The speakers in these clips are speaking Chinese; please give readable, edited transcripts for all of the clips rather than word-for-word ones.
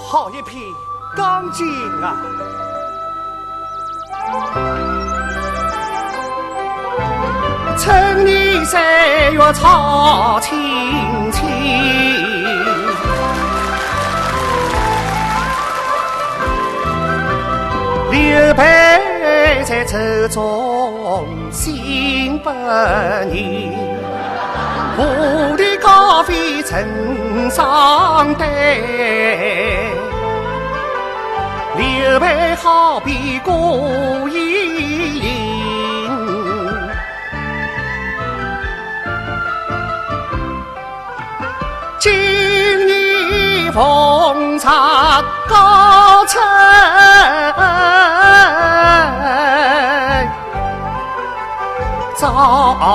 好一片钢筋啊！趁你岁月超青青，刘备在舟中心不宁，无力高飞成双对。刘备好比孤影，今日逢场高乘早。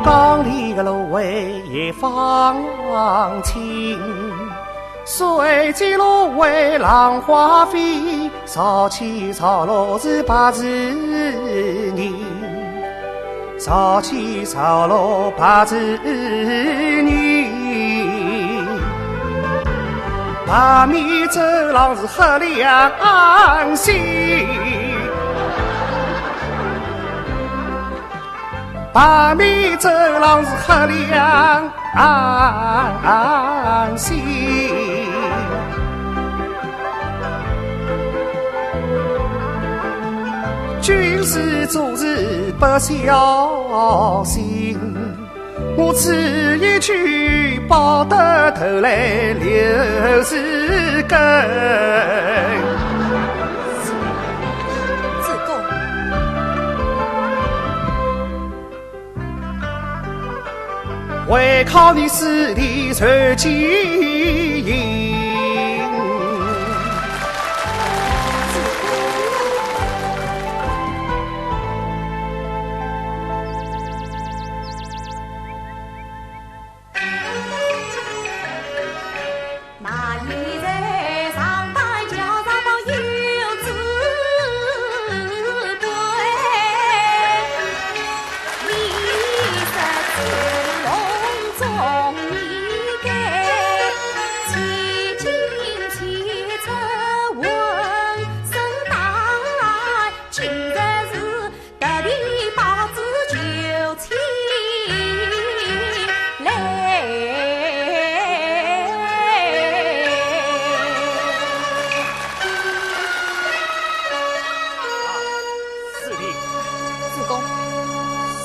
江里的芦苇也放晴，随即芦苇浪花飞，潮起潮落是八字人，潮起潮落八字人，八面走廊是喝凉水，八面走廊是喝凉水，军师做事不小心，我此一去报得头来留是根。子贡，为靠你死里传金银，那一在上班叫上到有子贵，你是子龙中一盖，千金千出闻声大，今日是特地把子求亲来。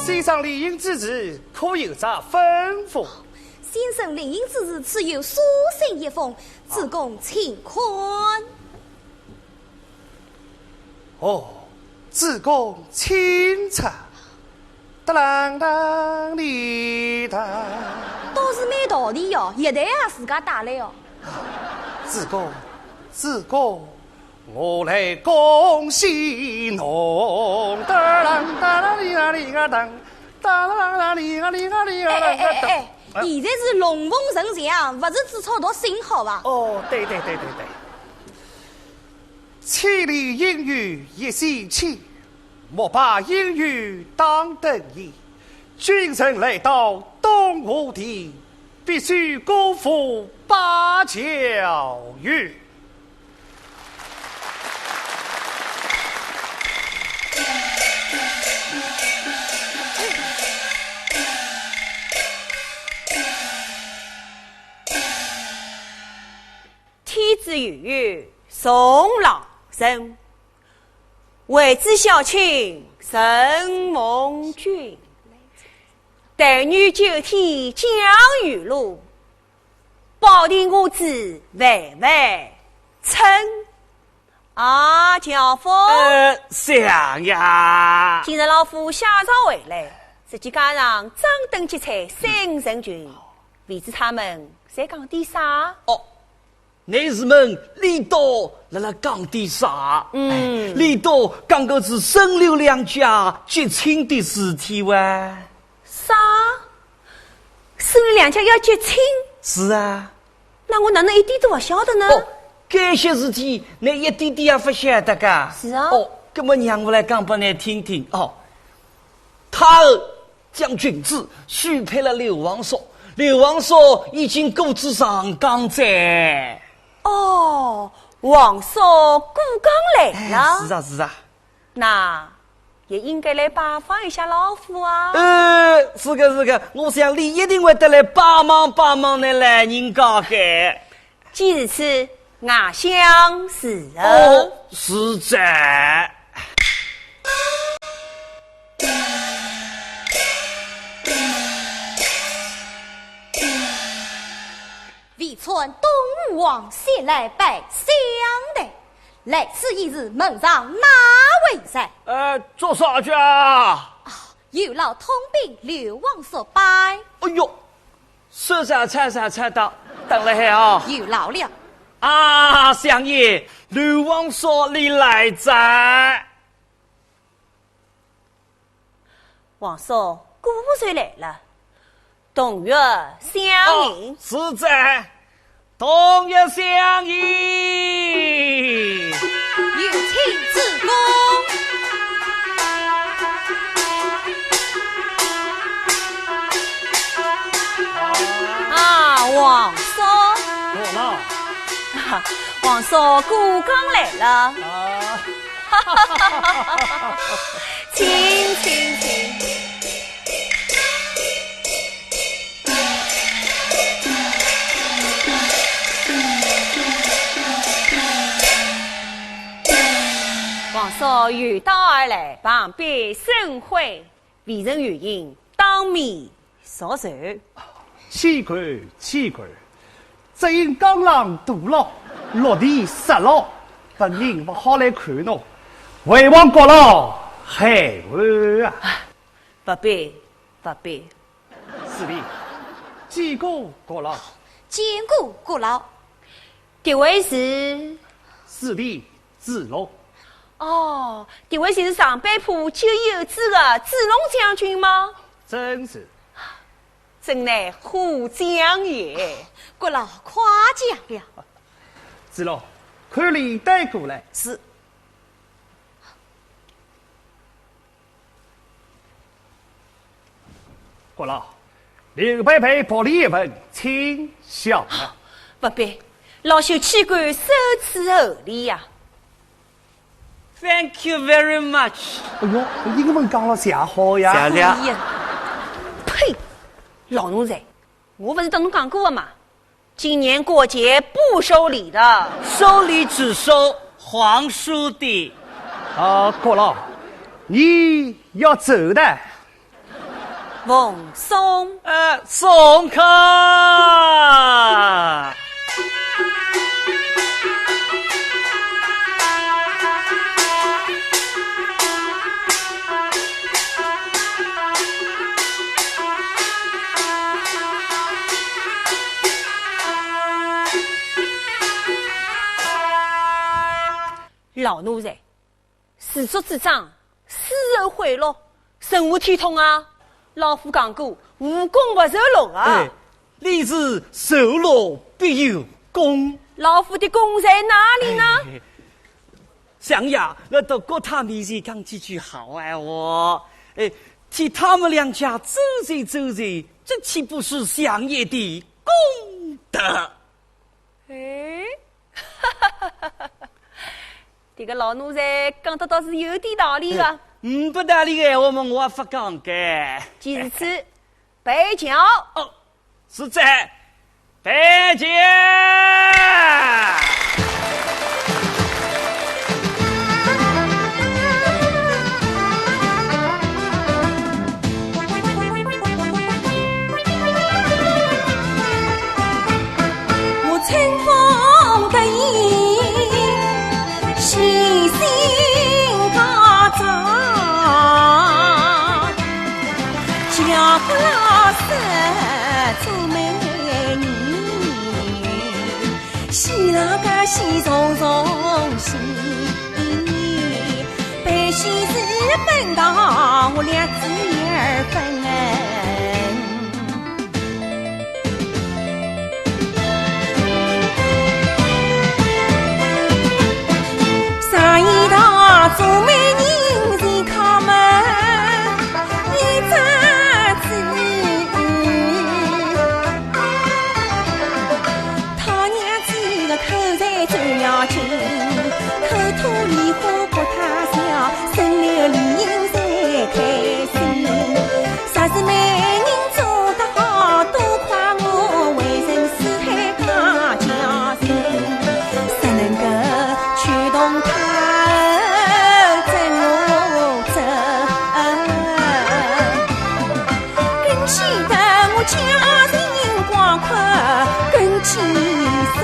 先生领营之事，可有啥吩咐？先生领营之事，只有书信一封，子贡请宽。哦，子贡清楚。哒啷当哩当，倒是没道理哟，一代也自家带来哦。子贡，子贡。我来恭喜侬！哒啷哒啷哩啊哩啊当，哒啷啦哩啊哩啊哩啊当。现在是龙凤呈祥，不是只操到信号吧？哦，对。千里姻缘一线牵，莫把姻缘当等意。君臣来到东吴地，必须功夫把教育。天子有约，送郎人。为知小卿神梦君，待女9天将雨露，保定我子万万称。家父，想呀，今日老夫下朝回来，实际加上张灯结彩三人群，为知他们在讲点啥？哦，内士们李多辣讲点啥？李多讲个是生流两家结亲的事体哇。啥？生了两家要结亲？是啊。那我哪能一点都不晓得呢？哦，这些事体你一点点也不晓得噶。是啊。哦，那么让我来讲给你听听哦。他儿将军子许配了刘王嫂，刘王嫂已经过子上岗在。哦，王嫂过岗来了。是啊是啊。那也应该来拜访一下老夫啊。是个，我想你一定会得来帮忙的来人家的。既如此，我想是哦，是在。未村东吴王先来拜相的，来此一日门上哪位在？做啥去啊？有劳通禀刘王所拜。哎呦，说啥猜到，等了下啊！有劳了。啊，相爷，刘王说你来在。王嫂果然来了，冬月相迎。是在冬月相迎，有请自宫。王嫂，过了。王嫂过岗来了。请。王嫂远道而来，旁边盛会，为人原因，当面所受。奇怪，只因江浪堵了，落地湿了，本人不好来看喏。为王国了，害我啊！不必。是的，见过国了。见过国老。这位是？是的，子龙。哦，这位是上北坡旧有子的子龙将军吗？真是。真乃虎将也，国老夸奖了。子龙，快领带过来。是。国老，刘伯伯保你一份，请笑啊。不必，老朽岂敢受此厚礼呀。Thank you very much。哎呦，英文讲了下好呀。下了。呸！老奴才，我不是跟侬讲过了吗？今年过节不收礼的，收礼只收皇叔的。国老，你要走的。奉送。送客。老奴才，世俗之长，死后悔落，神无体统啊！老夫讲过，无功不受禄啊！立志受禄必有功。老夫的功在哪里呢？想呀，那到国他面前讲几句好话哦，替他们两家周济，这岂不是相爷的功德？这个老奴才讲得倒是有点道理的。不道理的话嘛，我也不讲的。既如此，北桥。是在北桥。我春风得意，细心家长，家不老实做媒。喜重重喜，悲喜是分到我俩子儿分。上一道做媒人人敲门，一张纸，他娘子的口才最要紧，口吐梨花拨他笑，声流丽音才开心。啥是媒人做得好，多夸我为人四海大家声，谁能够驱动他？家人光阔更精神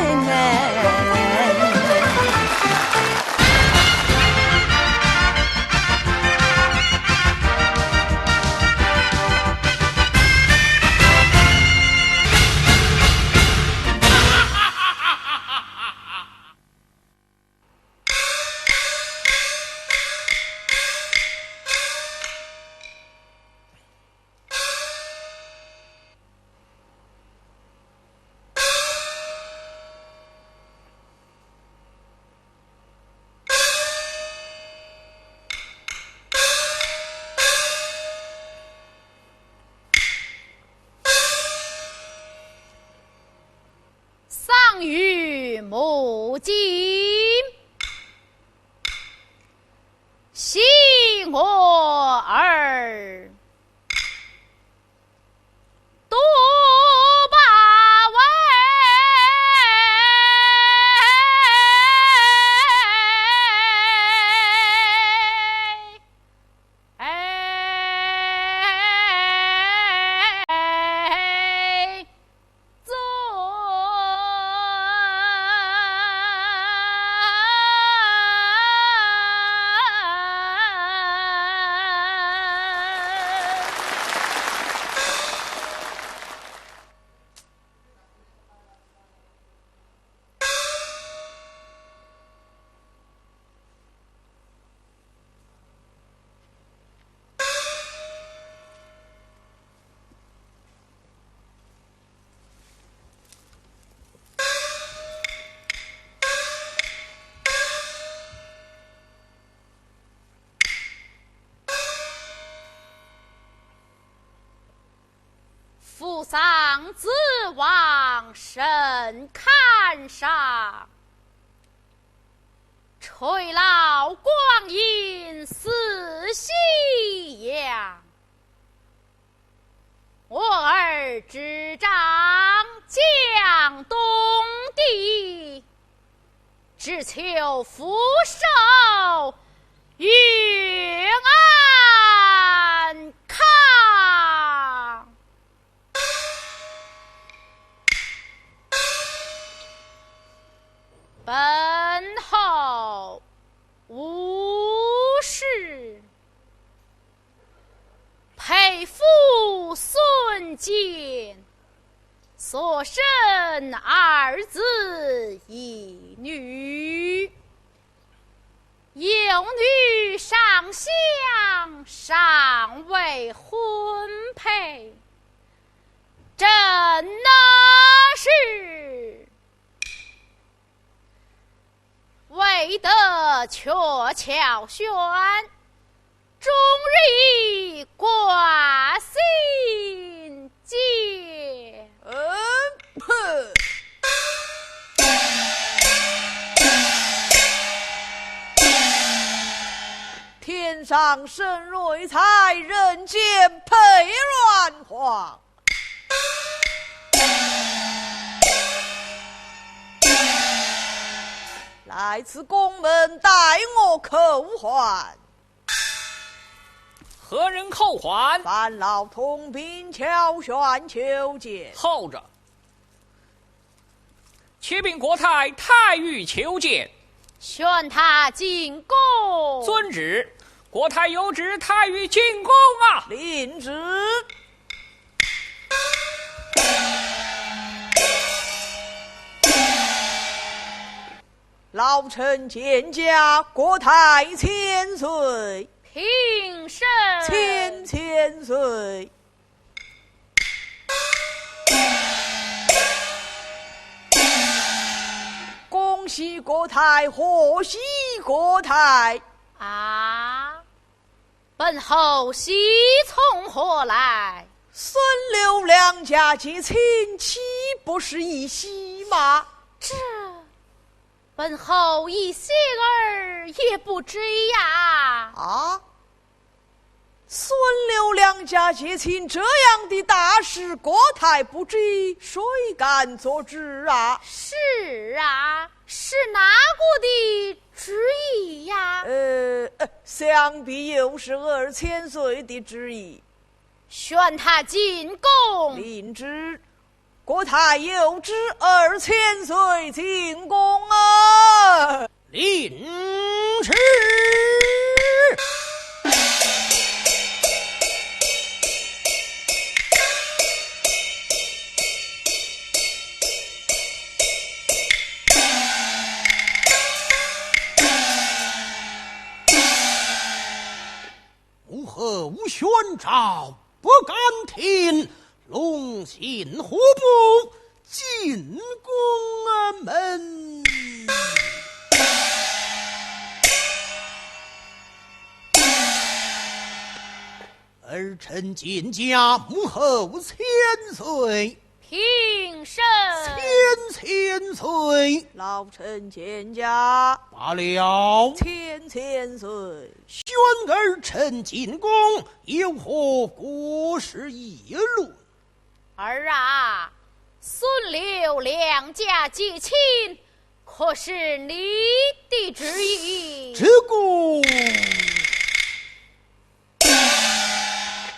上于母亲，惜我儿多把位，父上子望甚看赏，垂老光阴似夕阳。我儿执掌江东地，只求俯首与安康。本后无事，佩服孙坚所生二子一女，有女上相，尚未婚配，真那是为得鹊桥轩，终日挂心结。天上生瑞才，人间配鸾凰。来此宫门待我叩还。何人叩还？范老通兵乔玄求见。候着。启禀国太，太尉求见。宣他进宫。遵旨。国太有旨，太尉进宫啊！领旨。老臣见驾，国太千岁，平身。千岁。恭喜国太，贺喜国太。啊！本侯喜从何来？孙刘两家结亲，岂不是一喜吗？这本侯一喜儿也不知呀。啊！孙刘两家结亲这样的大事，国太不知，谁敢做主啊？是啊，是哪国的旨意呀？想必又是2000岁的旨意。宣他进宫。领旨，国太有旨，2000岁进宫啊！领旨。母后宣诏，不敢听，龙行虎步进宫门。儿臣见驾，母后千岁。平身。千岁。老臣见驾。罢了。千岁。宣儿臣进宫，有何国事议论？儿啊，孙刘两家结亲，可是你的旨意？这个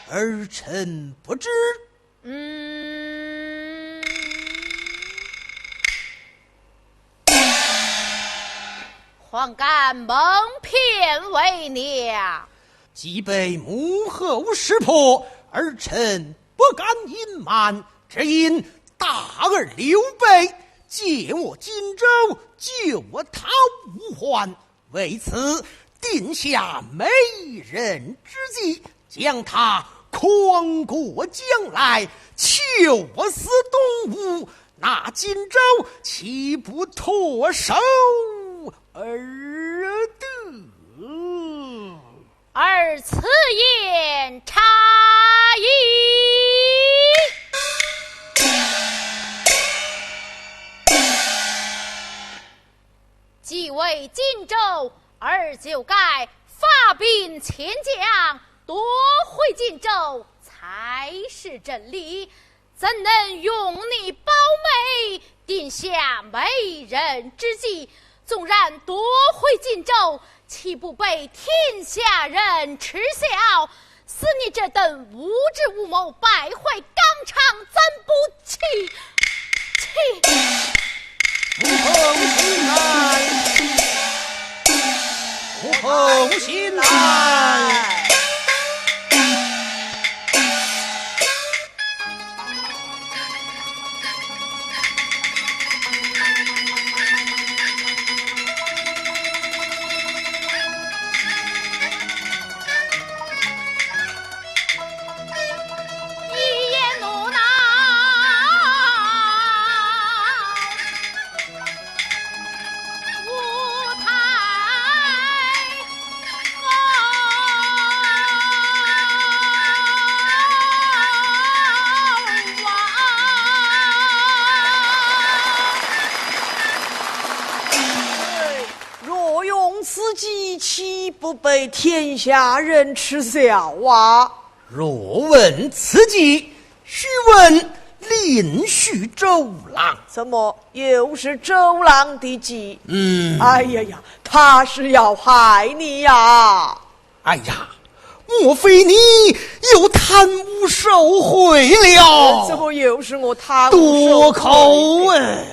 儿臣不知。还敢蒙骗为娘？既被母后识破，儿臣不敢隐瞒，只因大儿刘备借我荆州，救我讨吴还，为此定下美人之计，将他诓过江来，求我死东吴，那荆州岂不脱手而得？儿此言差矣。既为荆州，儿就该发兵遣将夺回荆州，才是真理。怎能用你宝妹定下美人之计？纵然夺回荆州，岂不被天下人耻笑？似你这等无知无谋、败坏纲常，怎不气？母后醒来，母后醒来。岂不被天下人耻笑啊？若问此计，须问令许周郎。怎么又是周郎的计？哎呀，他是要害你呀！哎呀，莫非你又贪污受贿了？怎么又是我贪污受贿？多口哎！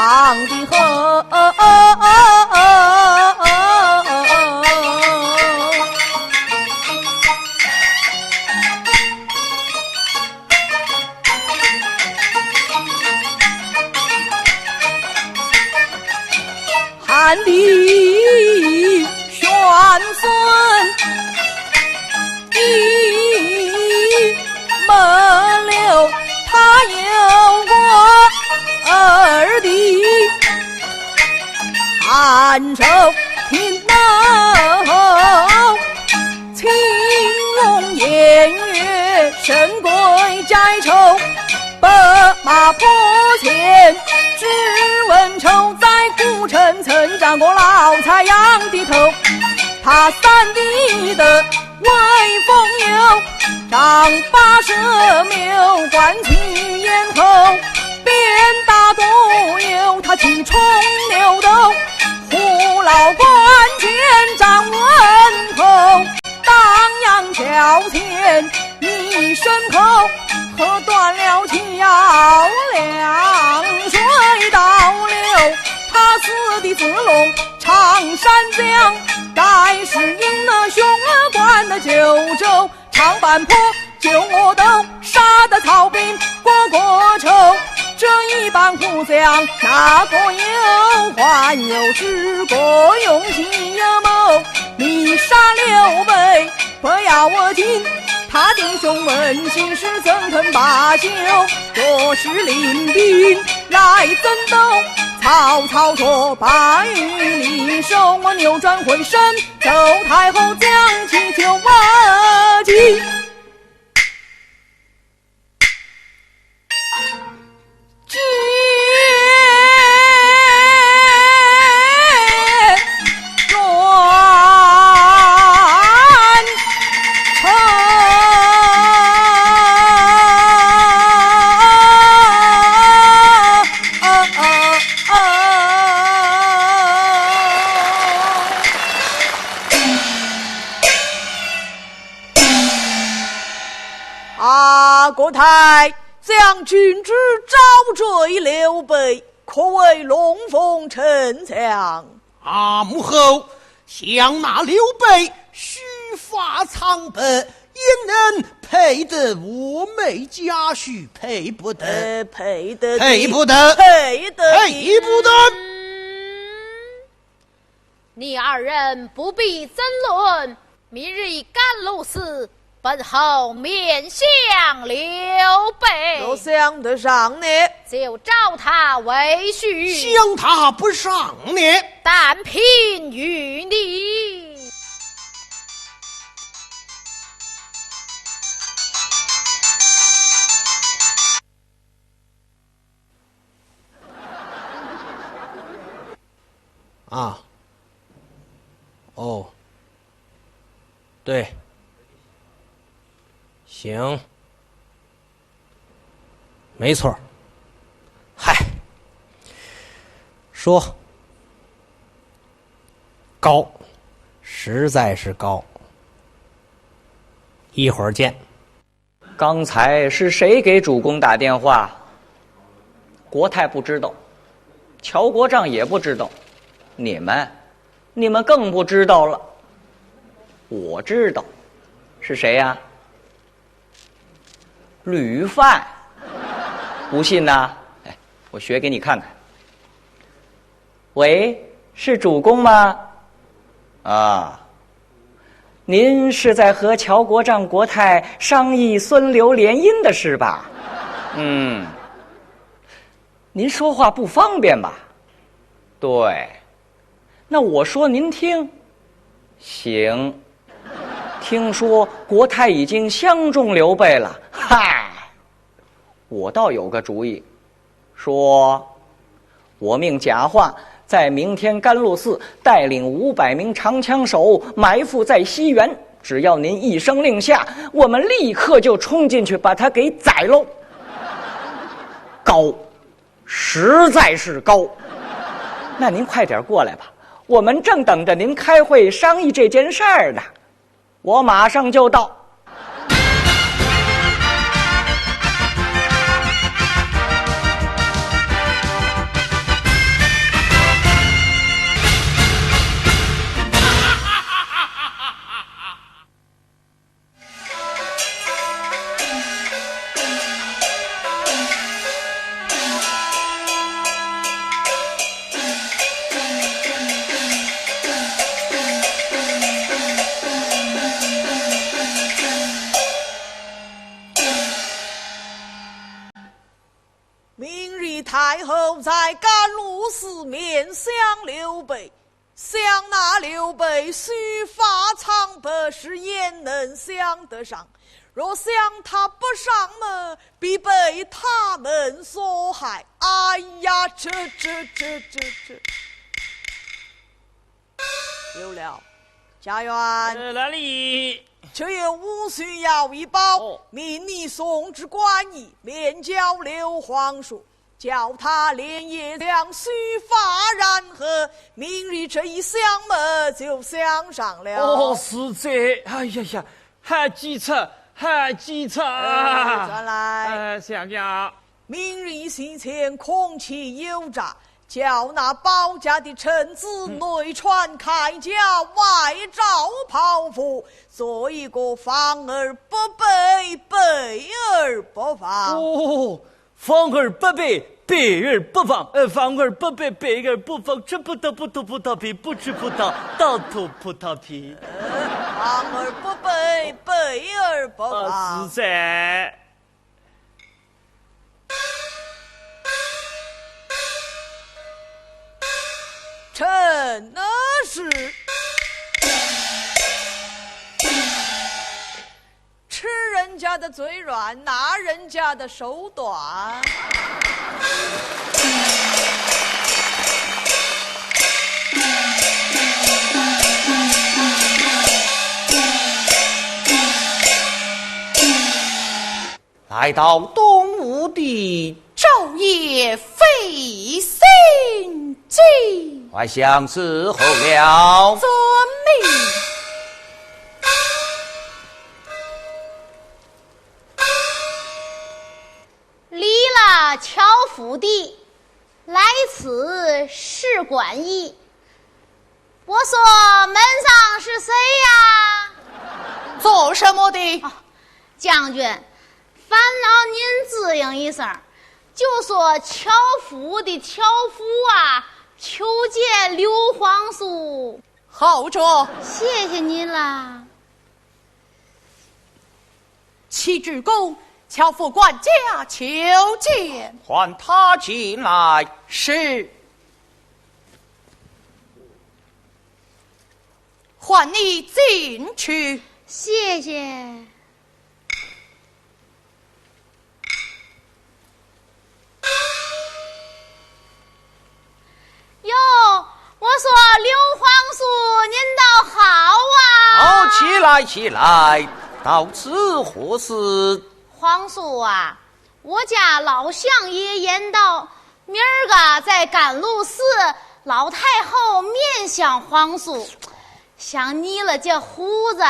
样的后。汉帝玄孙一门流，他有过二弟汉寿天后，青龙偃月神龟摘绸，白马坡前只闻愁，在古城曾斩过老蔡阳的头。他三弟的威风有，丈八蛇谬，冠旗咽喉，鞭打都有他七重六斗，胡老关前张文侯，当阳桥前一声口，喝断了桥梁水倒流。他死的子龙常山江，盖是因那熊儿关的九州，长坂坡救我斗，杀得曹兵过仇。这一般虎将哪个有还有知国用心有谋，你杀刘备不要我紧，他弟兄们今时怎肯罢休？若是领兵来争斗，曹操说把与离手，我扭转回身，奏太后将其就进。国太将军之招赘刘备，可谓龙凤呈祥。母后想那刘备须发苍白，也能配得妩媚佳婿，配不得，配得，配不得，配得，配不得。你二人不必争论，明日以甘露寺，本侯面向刘备，若想得上呢，就召他为婿，想他不上呢，但凭于你。哦，对，行，没错。嗨，说高，实在是高。一会儿见。刚才是谁给主公打电话？国太不知道，乔国丈也不知道，你们更不知道了。我知道，是谁呀？吕范。不信呐？哎，我学给你看看。喂，是主公吗？啊，您是在和乔国丈国太商议孙刘联姻的事吧？您说话不方便吧？对，那我说您听。行，听说国太已经相中刘备了，嗨，我倒有个主意，说我命贾化在明天甘露寺带领500名长枪手埋伏在西园，只要您一声令下，我们立刻就冲进去把他给宰喽。高，实在是高。那您快点过来吧，我们正等着您开会商议这件事儿呢。我马上就到。不是面向刘备，想那刘备须发苍白，是焉能想得上？若想他不上门，必被他们所害。哎呀，这，有了，家园。哪里？这有无需要一包，哦命你送至官驿，面交刘皇叔，叫他连夜将须发然和，明日这一相门就相上了。哦，是这，哎呀呀，还记册，转来，想呀，明日行前空气有诈，叫那包家的臣子内穿铠甲，外罩袍服，做一个防而不备，备而不防。哦，防而不备，备而不防，防而不备，备而不防，吃不到不吐葡萄皮，不吃葡萄倒吐葡萄皮。防而不备，备而不防。是噻。臣那是吃人家的嘴软，拿人家的手短。来到东吴的昼夜费心机，快相伺候了。遵命。离了乔府地，来此试馆驿。我说门上是谁呀？做什么的？将军，烦劳您自应一声，就说乔府的乔夫啊，求见刘皇叔。好着，谢谢您啦。齐鞠躬，乔副管家求见。唤他进来。是。唤你进去。谢谢。哟，我说刘皇叔您倒好啊！哦，起来起来，到此何事？皇叔啊，我家老相爷言道，明儿个在甘露寺，老太后面向皇叔，想你了这胡子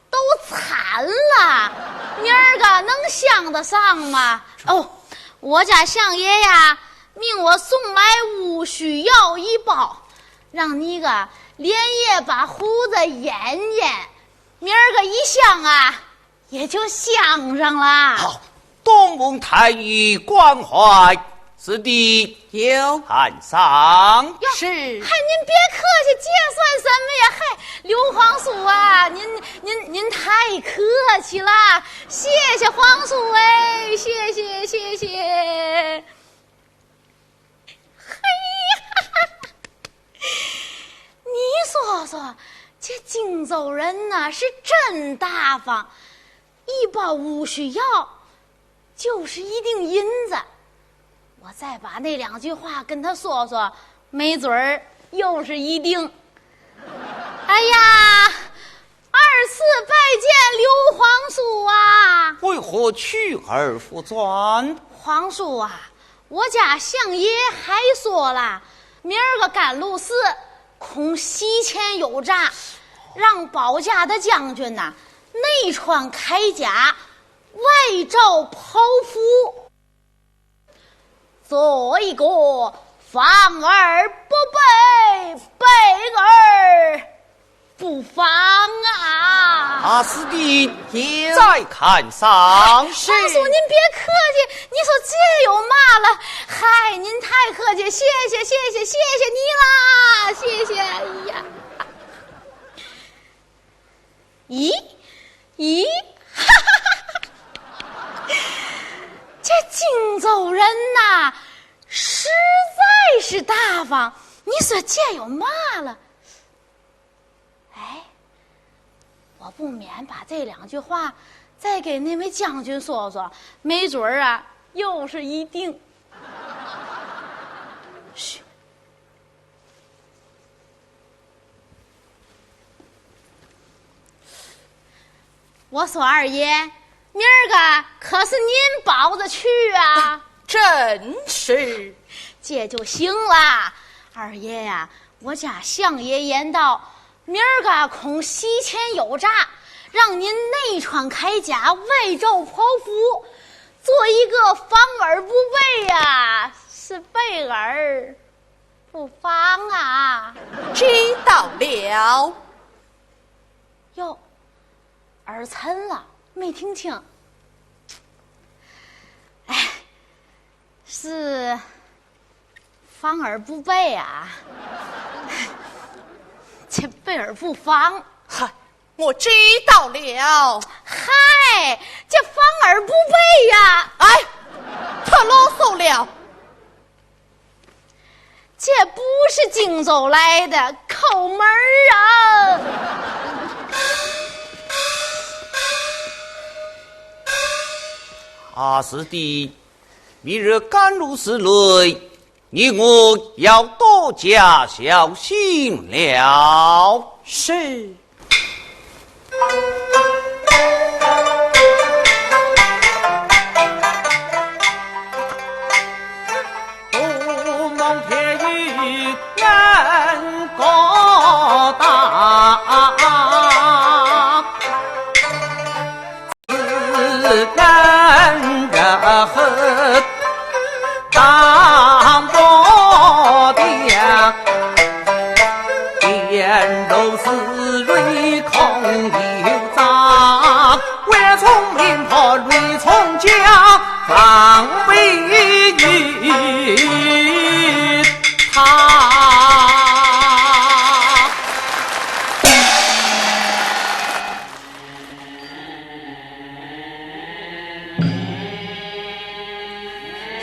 都惨了，明儿个能相得上吗？哦，我家相爷呀，命我送来乌须药一包，让你个连夜把胡子腌腌，明儿个一相啊，也就相上了。好，东吴太医关怀，此地有喊上。是。嗨，您别客气，这算什么呀？嗨，刘皇叔啊，您太客气了，谢谢皇叔哎，谢谢。嘿呀，你说说，这荆州人呐是真大方，一包乌须药就是一锭银子。我再把那两句话跟他说说，没准儿又是一锭。哎呀，二次拜见刘皇叔啊！为何去而复转？皇叔啊，我家相爷还说了，明儿个甘露寺恐西前有诈，让保家的将军呐，内穿铠甲，外罩袍服，做一个防而不备，备而不防啊！他死的再看上。皇叔，您别客气，你说这有嘛了？嗨，您太客气，谢谢你啦，谢谢。哎呀，咦，哈哈哈！这荆州人呐，实在是大方，你说这有嘛了？哎，我不免把这2句话再给那位将军说说，没准儿啊，又是一定。嘘，我说二爷，明儿个可是您保着去啊？真是，这就行了。二爷呀，我家相爷言道，明儿个恐西前有诈，让您内穿铠甲，外罩袍服，做一个防而不备呀，是备而不防啊。知道了。哟，耳沉了，没听清。哎，是防而不备啊，这备而不防。嗨，我知道了。嗨，这防而不备呀！哎，他啰嗦了。这不是荆州来的抠门儿啊！是的，明日赶入寺内，你我要多加小心了。是。杜梦天宇能高大，自然热恨当不掉，颜柔似蕊空有脏，外从名破内从家，防备于他。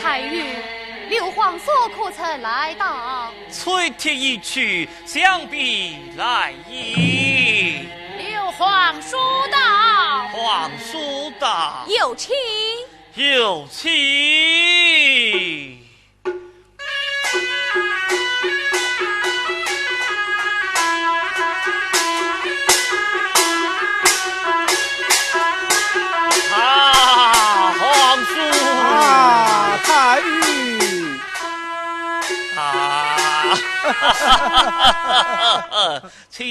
太尉，刘皇所可曾来到？催帖一去，想必来矣。刘皇书到，皇叔到，有请。有请。皇叔太尉请。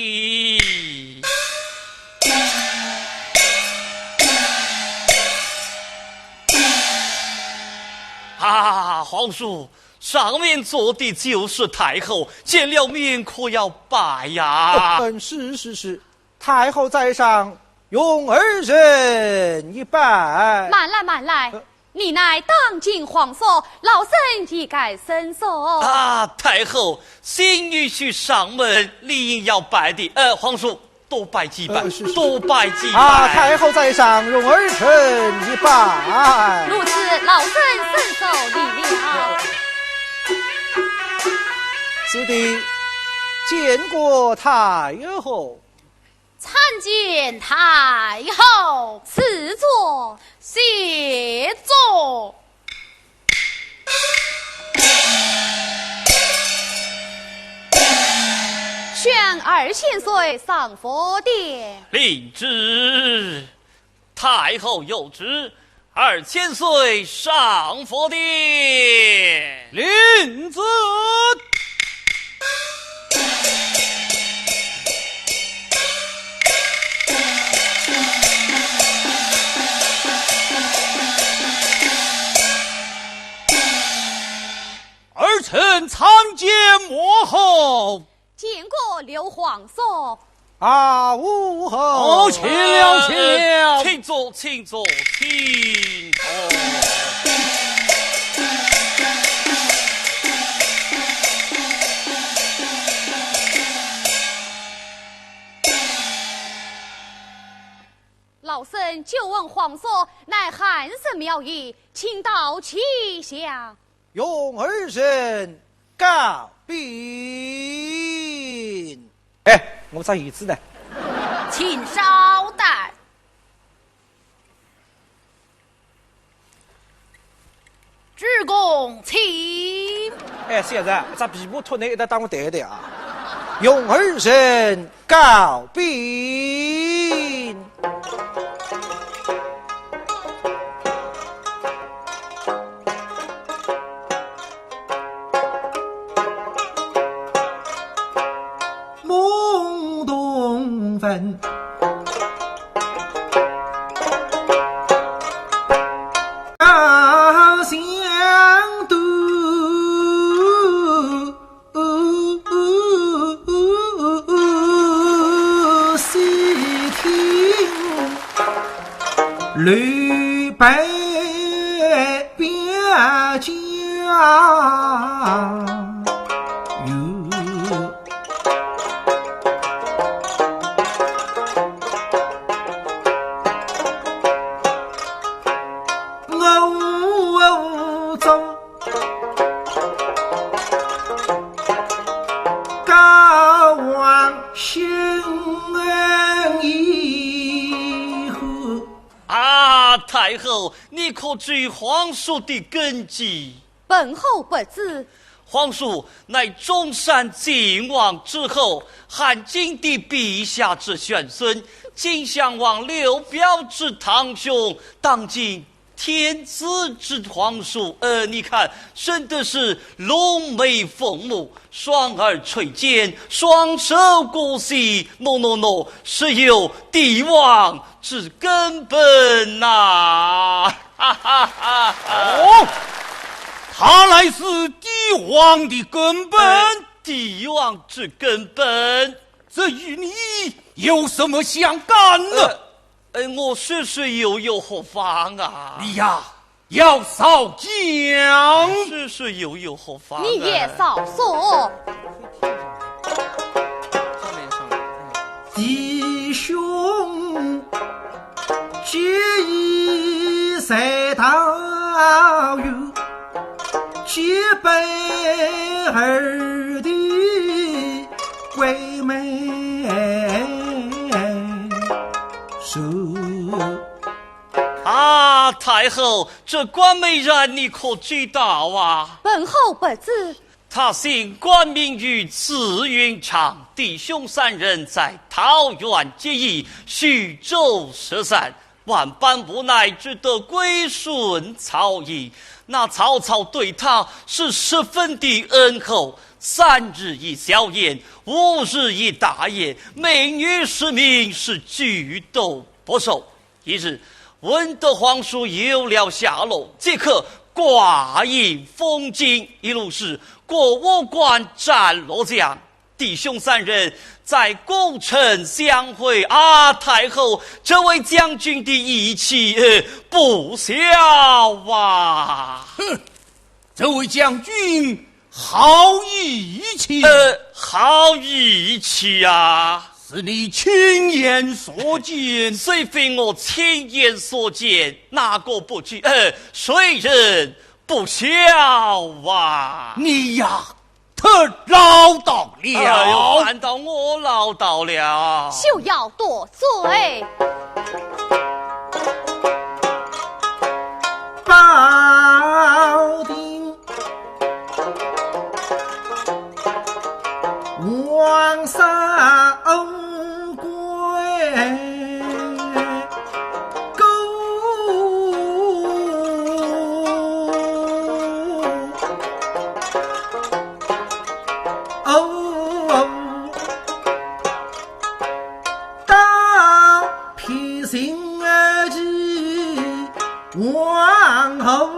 皇叔，上面坐的就是太后，见了面可要拜呀。是，太后在上，容儿人一拜。慢来，你乃当今皇所，老身亦该伸手。太后，新女婿上门，理应要拜的。皇叔多拜几拜，多拜几拜。太后在上，容儿臣一拜。如此，老身伸手礼了。是的，见过太后。参见太后，赐座，谢座。宣2千岁上佛殿。令旨，太后有旨，2千岁上佛殿。令旨。儿臣参见幕后。见过刘皇所。武后。请了，请坐，请坐。老身就问皇所，乃汉神庙仪，请到其下。容儿人告禀。哎，我找椅子呢。请稍待。鞠躬，请。哎，现在这皮布托内得当我带的啊。永儿人告禀。孟东文，高相都，细听吕北边疆。太后，你可知皇叔的根基？本后不知。皇叔乃中山靖王之后，汉景帝陛下之玄孙，晋襄王刘表之堂兄，当今天子之皇叔。你看，生的是龙眉凤目，双耳垂肩，双手鼓膝，no，是有帝王之根本呐！哦，他乃是帝王的根本，帝王之根本，这与你有什么相干呢？我岁有何妨啊？你呀，要少讲。岁有何妨？你也少说。弟兄结义赛道友，结拜儿的闺妹手。太后，这关美人你可知道啊？本后不知。他姓关，名于慈云长，弟兄三人在桃园结义，徐州失散，万般无奈，只得归顺曹营。那曹操对他是十分的恩厚，3日一小宴，5日一大宴，美女市民是举都不受。一日，闻得皇叔有了下落，即刻挂印封金，一路是过我关斩落将。弟兄3人在宫城相会。太后，这位将军的义气不小啊！哼，这位将军好义气。好义气啊！是你亲眼所见？虽非我亲眼所见，哪个不知？谁人不晓啊？你呀，特唠叨了。反倒我唠叨了，休要多嘴。保定王上归，勾到披星而起王后。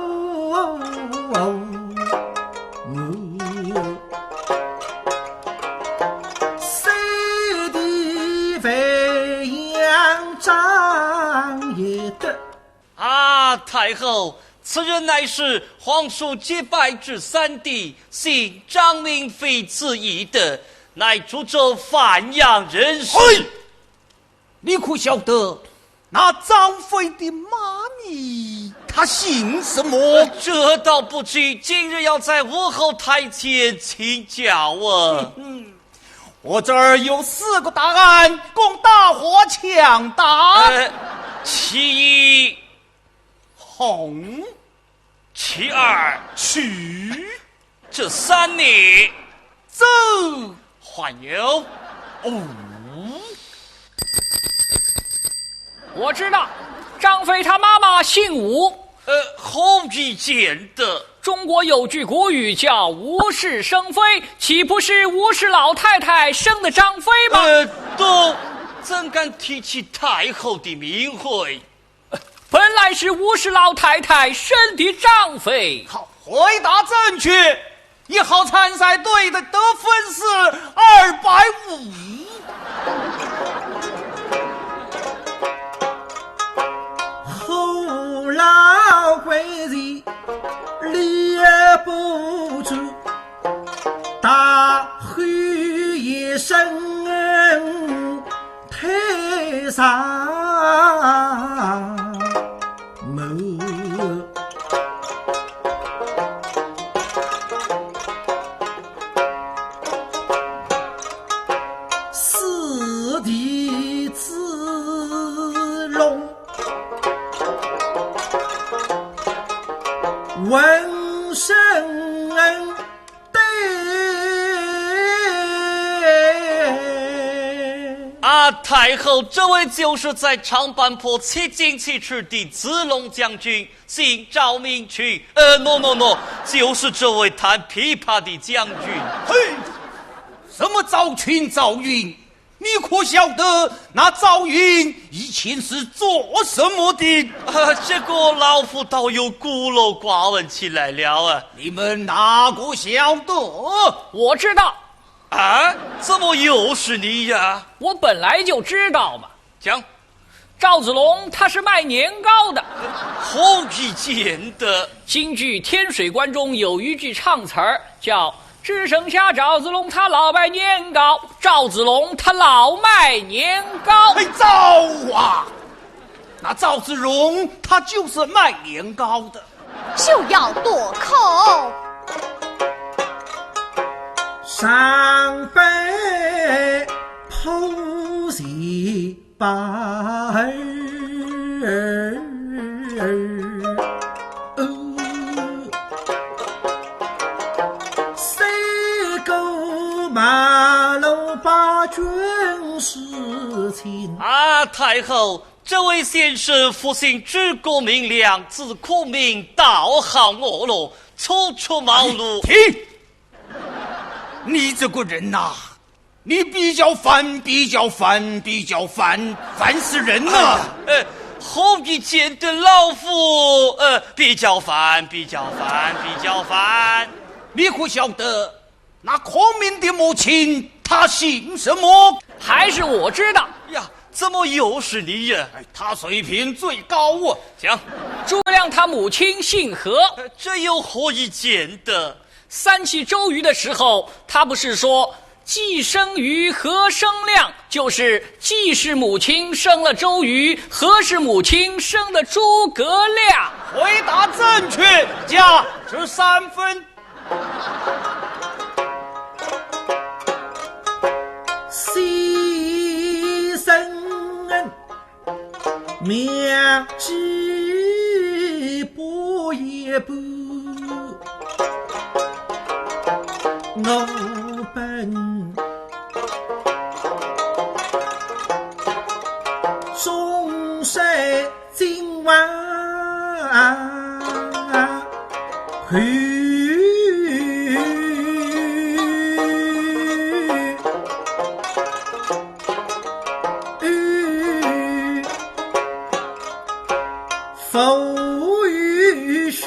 太后，此人乃是皇叔结拜之3弟，姓张，名非子义的，乃株洲范阳人士。你可晓得那张飞的妈咪他姓什么？这倒不知，今日要在武后台前请教啊。我这儿有4个答案供大伙抢答。其一，红；其二，曲；这3你奏。还有我知道，张飞他妈妈姓武。后一件的。中国有句古语叫无事生非，岂不是吴氏老太太生的张飞吗？都怎敢提起太后的名讳？本来是吴氏老太太生的张飞。好，回答正确。1号参赛队的得分是250。后老贵人力不足，大喝一声太上谋。四弟子龙闻声对。太后，这位就是在长坂坡七进七出的子龙将军，姓赵，名群。no， 就是这位弹琵琶的将军。嘿，什么赵群赵云？你可晓得那赵云以前是做什么的？这个老夫倒有孤陋寡闻起来了啊！你们哪个晓得？我知道。啊？怎么又是你呀？我本来就知道嘛。讲，赵子龙他是卖年糕的。后一件的。京剧《天水关》中有一句唱词儿叫只剩下赵子龙他老卖年糕，赵子龙他老卖年糕。赵啊，那赵子龙他就是卖年糕的，就要夺口。上辈剖析把儿，谁够马路把军事情太后，这位先生父姓知国明亮，字孔明，道号岳罗，初出茅庐。停！你这个人呐，你比较烦死人了。后一件的老夫比较烦。你可晓得那孔明的母亲她姓什么？还是我知道呀？怎么又是你呀？她水平最高啊！讲，诸葛亮他母亲姓何，这有何一件的？三气周瑜的时候，他不是说既生瑜，何生亮，就是既是母亲生了周瑜，何是母亲生的诸葛亮。回答正确，加13分。牺牲妙计不也不，我本终身今晚风雨血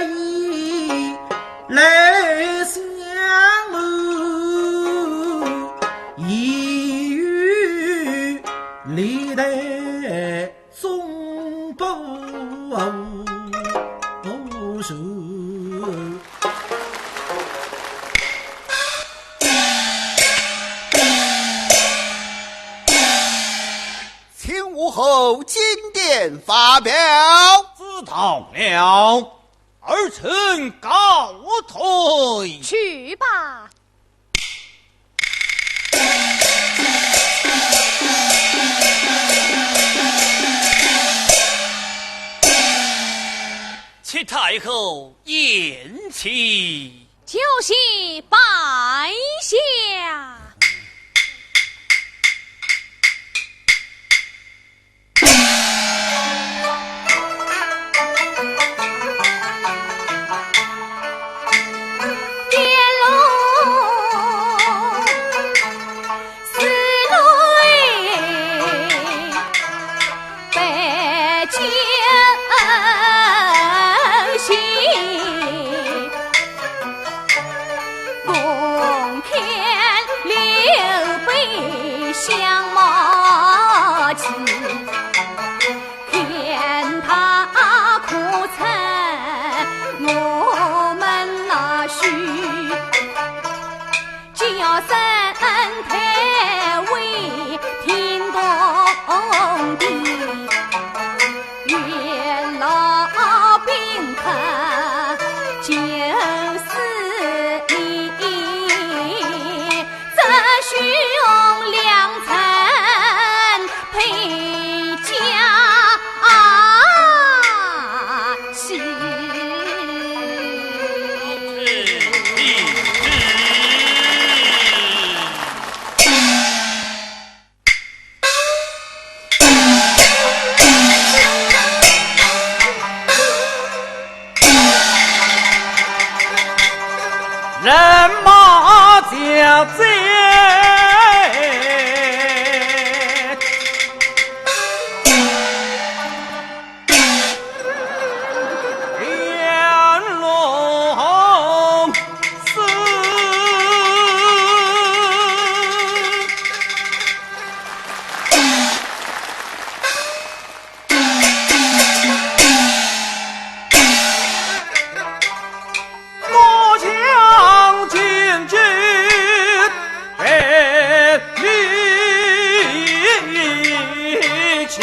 意来相谋，一语历代终不受。请武后金殿发表。子道了，儿臣告退。去吧。启太后宴请，酒席摆下。人马交战，天龙寺，我将进军北离齐。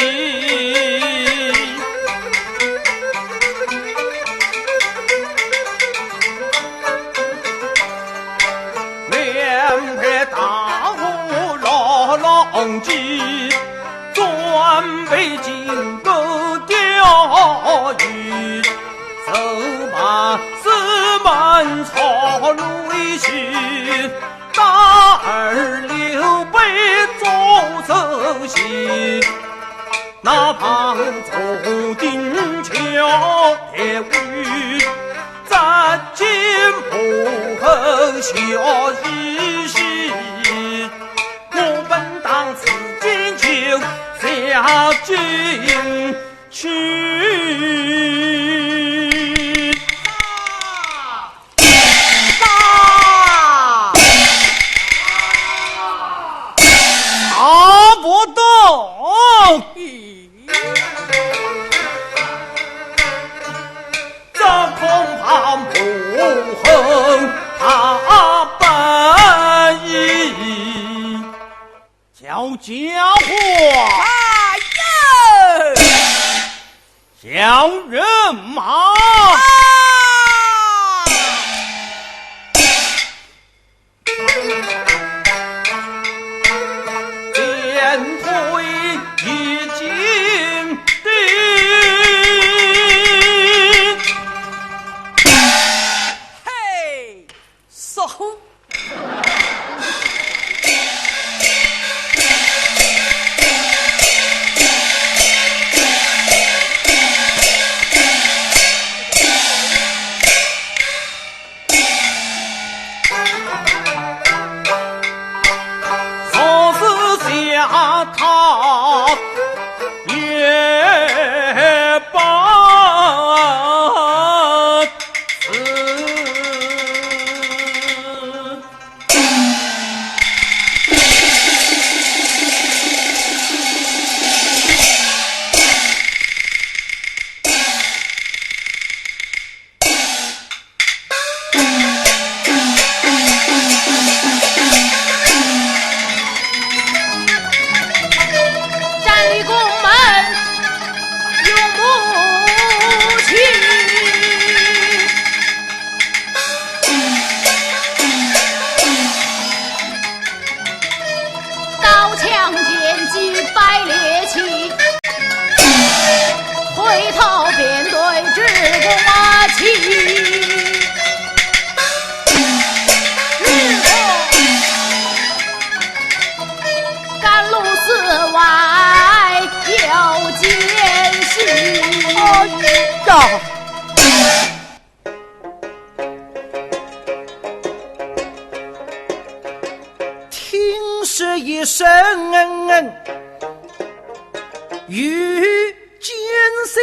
连配大虎落龙脊，专备金钩钓鱼，手把四门朝雷行，大儿刘备做首席，那旁走定桥铁雨，在金浦后小一息，我本当此间就下军去。打不动，这恐怕母后她本意，叫家伙小人马。前推已经定，嘿，守听是一声遇见谁，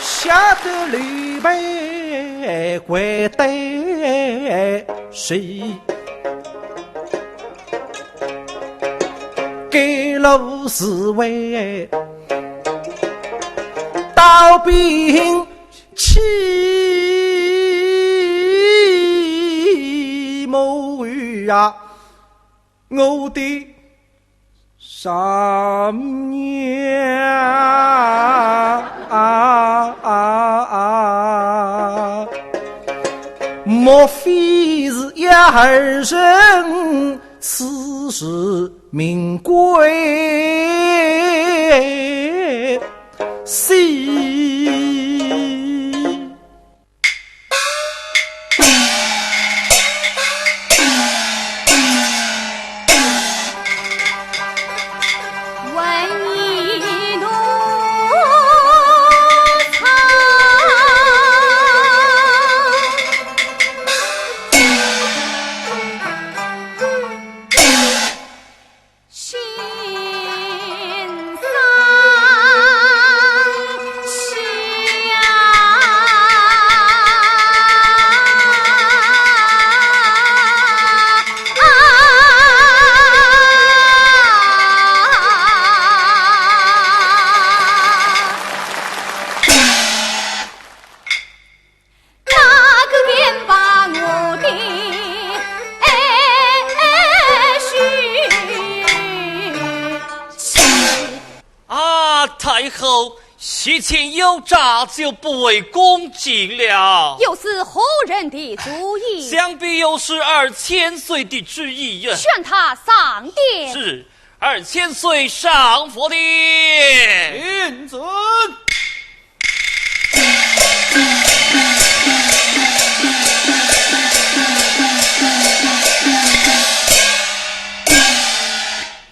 吓得吕备跪对谁？给路侍卫刀兵齐谋于啊，我的三年莫非是一人此时名归西？席前有诈，就不为恭敬了。又是何人的主意？想必又是2000岁的旨意呀！宣他上殿。是2000岁上佛殿。允准。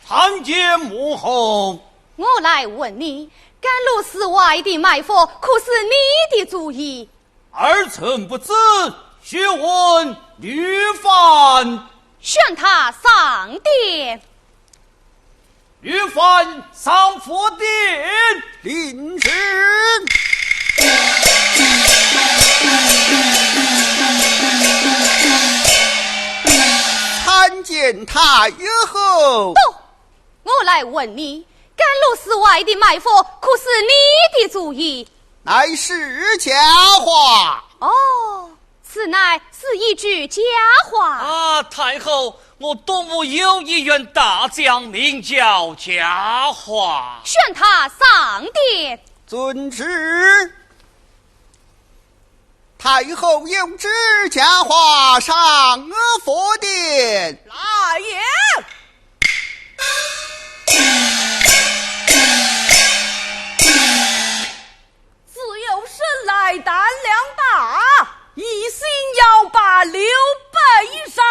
参见母后。我来问你。甘露寺外的埋伏，可是你的主意？儿臣不知，学问吕范。宣他上殿。吕范上佛殿，领旨。参见太后。都，我来问你。甘露寺外的埋伏，可是你的主意？乃是假话。哦，此乃是一句假话啊！太后，我东吴有一员大将，名叫假话。宣他上殿。遵旨。太后有旨，假话上佛殿。来也。来胆量大，一心要把刘备杀。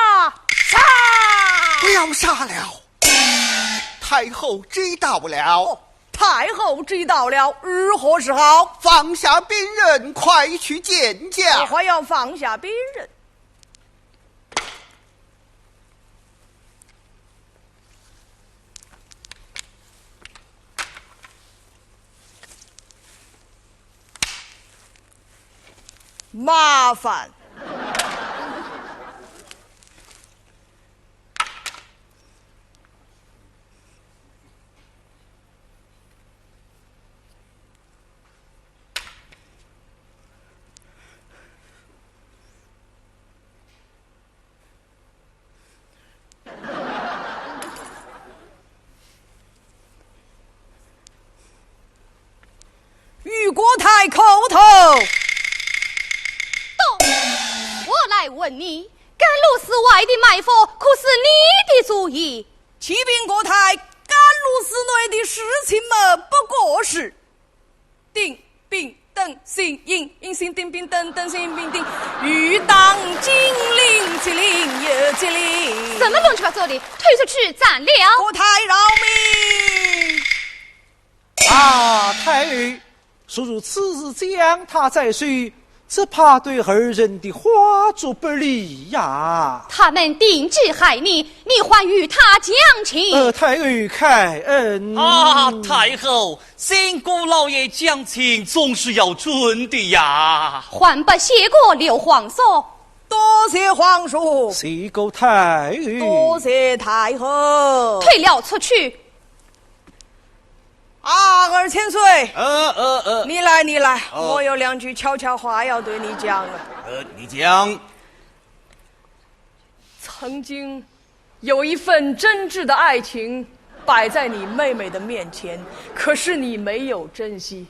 不要杀了，太后知道了。太后知道了，如何是好？放下兵刃，快去见驾。我还要放下兵刃。麻烦。与国太叩头。来问你，甘露寺外的埋伏，可是你的主意？启禀国太，甘露寺内的事情嘛，不过是定兵等行营，营行定兵等等行兵定，欲当金陵吉陵有吉陵。什么乱七八糟的，退出去斩了！国太饶命！啊，太尉，叔如此日将他在手，只怕对二人的花烛不利呀。他们定制害你，你还与他讲情。太尉开恩啊，太后，新姑老爷讲情总是要准的呀。还不谢过刘皇所？多谢皇叔，谢过太尉，多谢太后。退了出去。二千岁，你来，我有2句悄悄话要对你讲了。你讲。曾经有一份真挚的爱情摆在你妹妹的面前，可是你没有珍惜。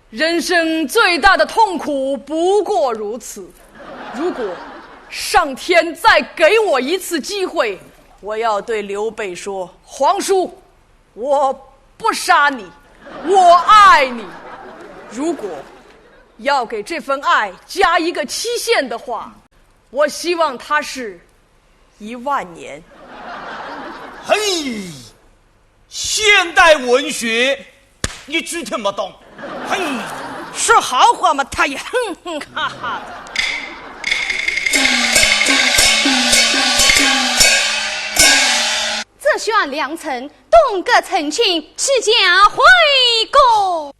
人生最大的痛苦不过如此。如果上天再给我一次机会，我要对刘备说：皇叔，我不杀你，我爱你。如果要给这份爱加一个期限的话，我希望它是10000年。嘿，现代文学，你只听不懂。嘿，说好话嘛，他也哼哼哈哈的。这选良辰，东阁成亲，持家回宫。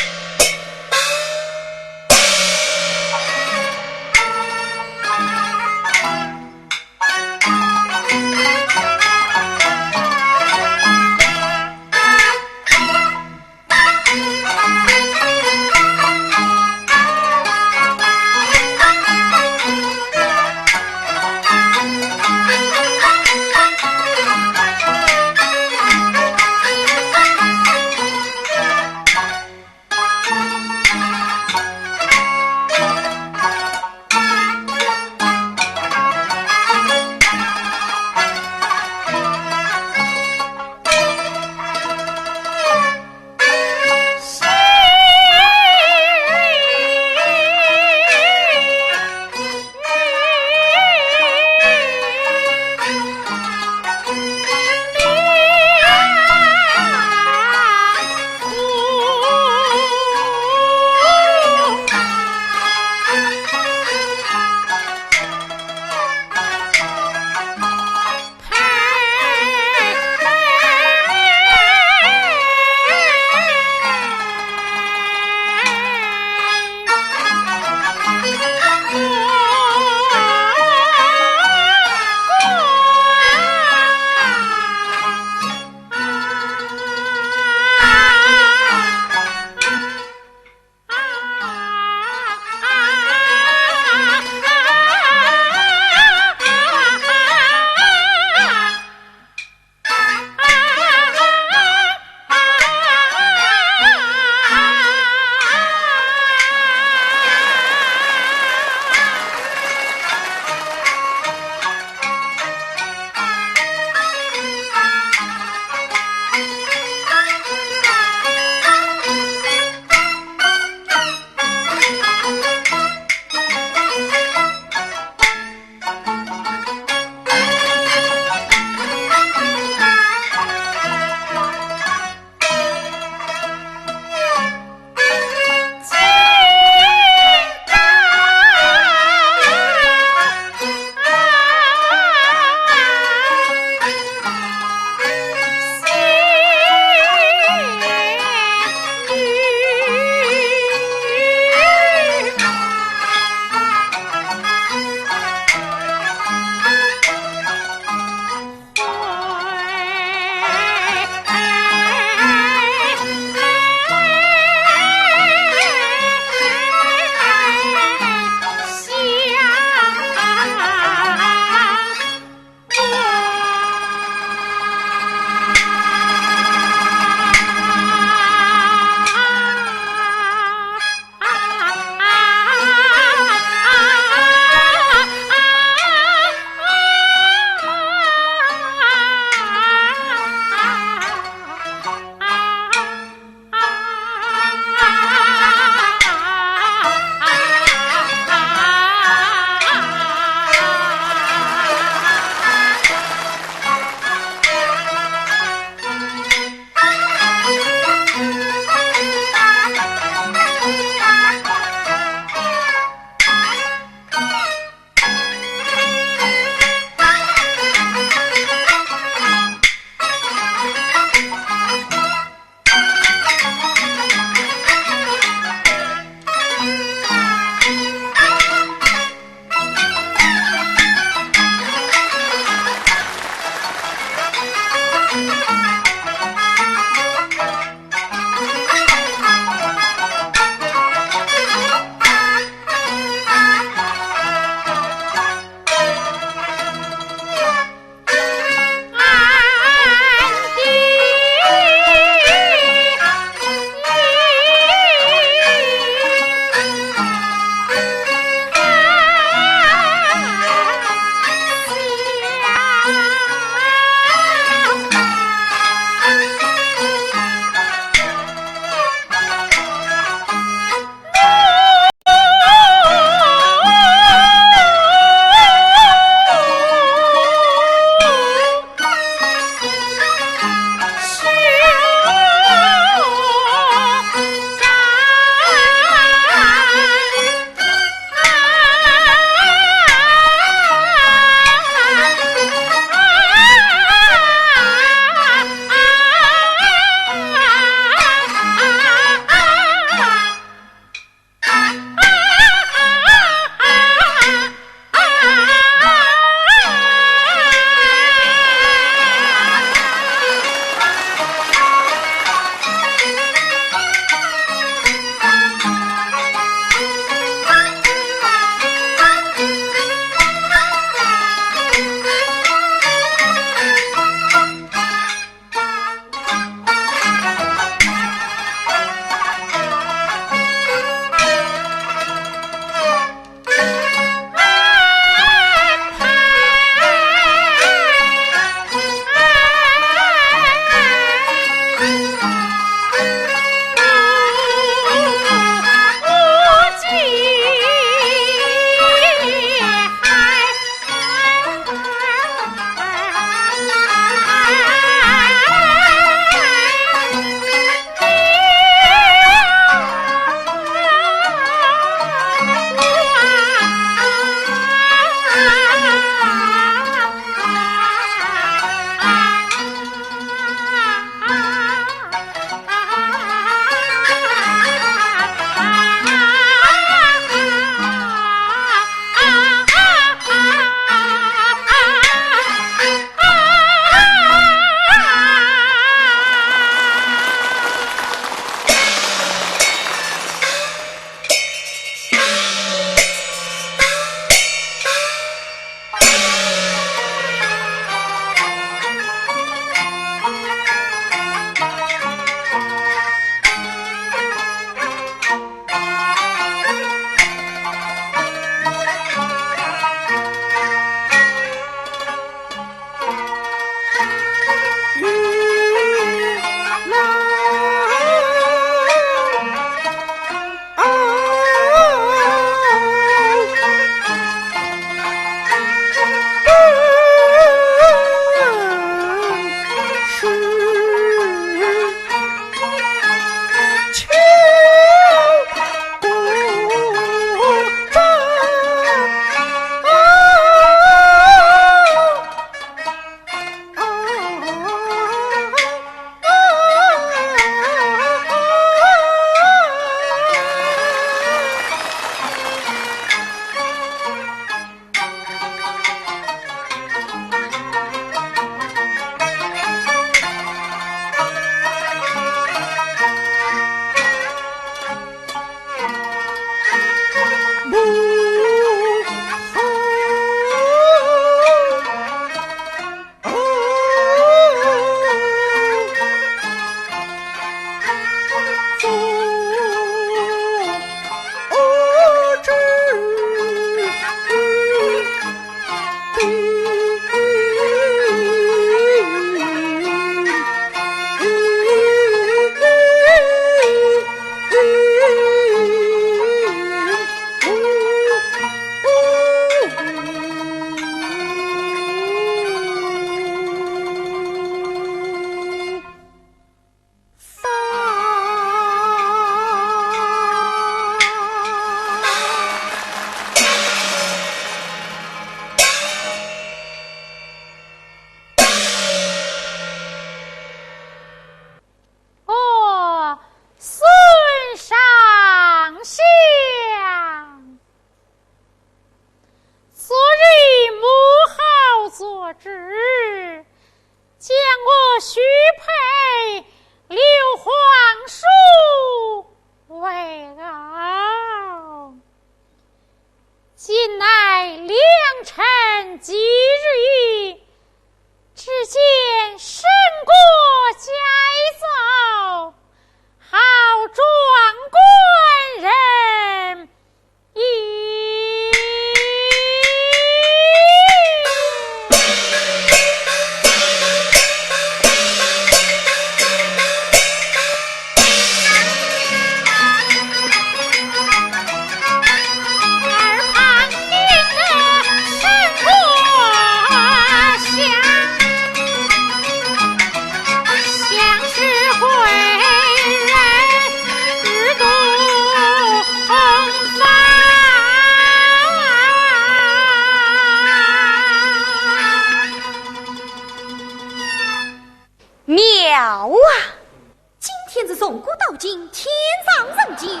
尽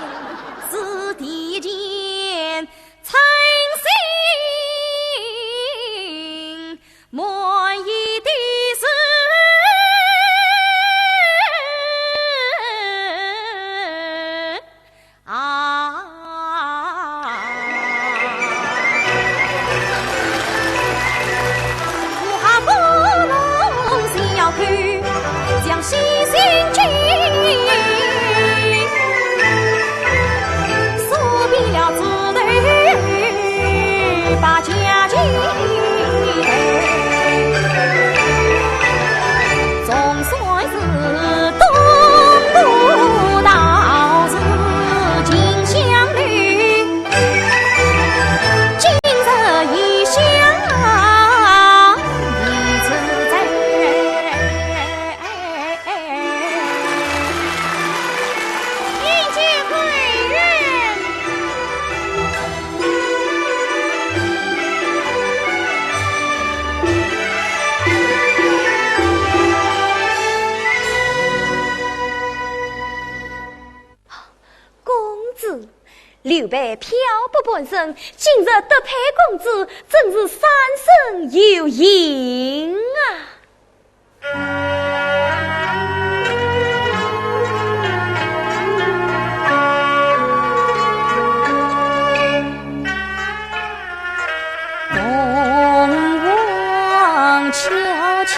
此地间残心莫疑的是将西行军，锁闭了子头，把家境总算是东吴道是金乡侣，今日一乡。刘备漂泊半生，今日得配公子，真是三生有幸啊！东望悄悄。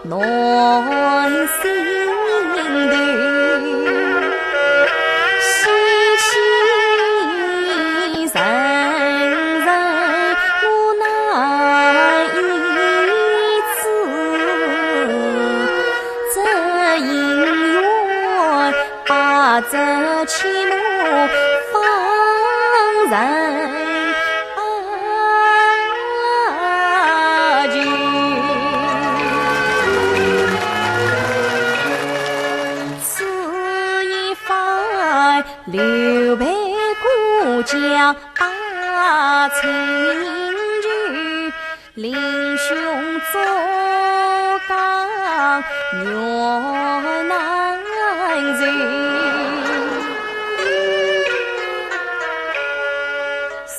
暖心的细细人人无奈一次，这姻缘把这期末放人。刘备故将把情侣，领兄走港越南人。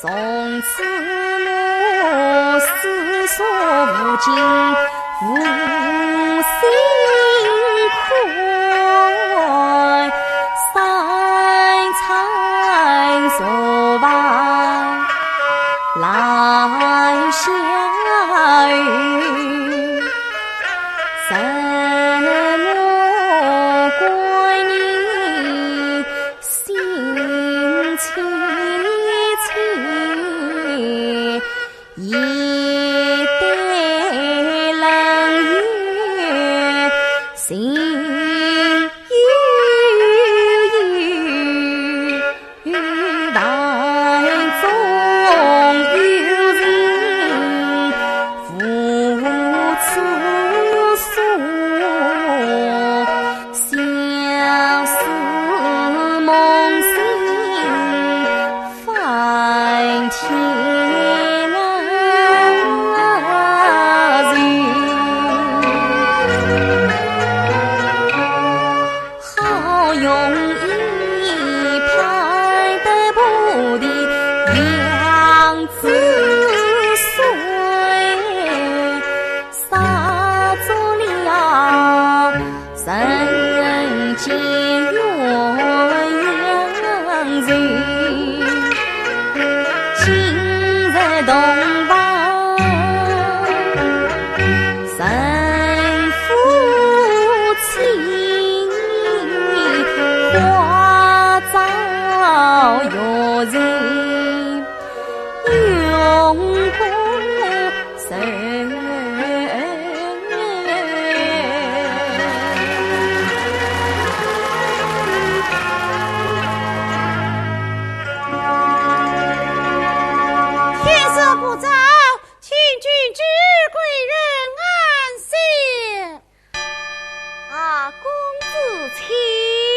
从此我思索无尽，无心宽。昨晚来下雨，怎我怪你心凄凄，一对冷月心。公子卿。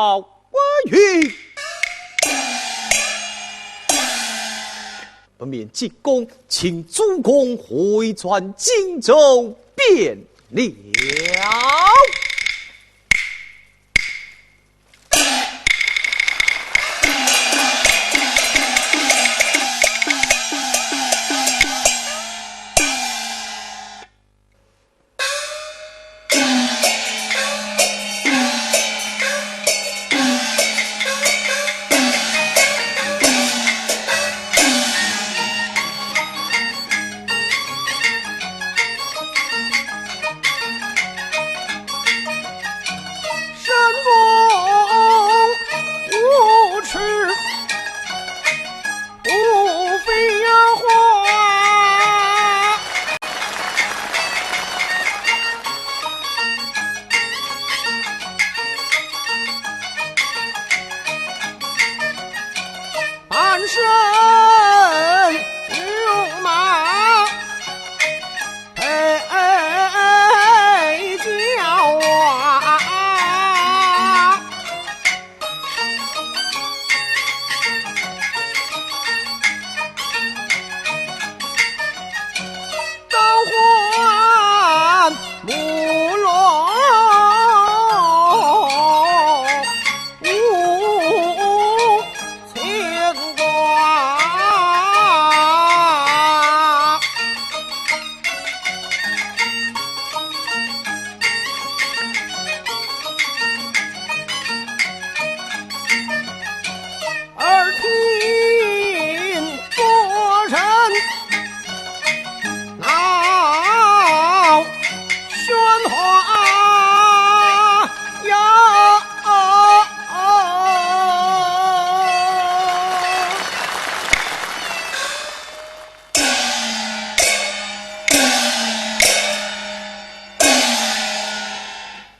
告我云：不免进宫，请主公回转荆州便了。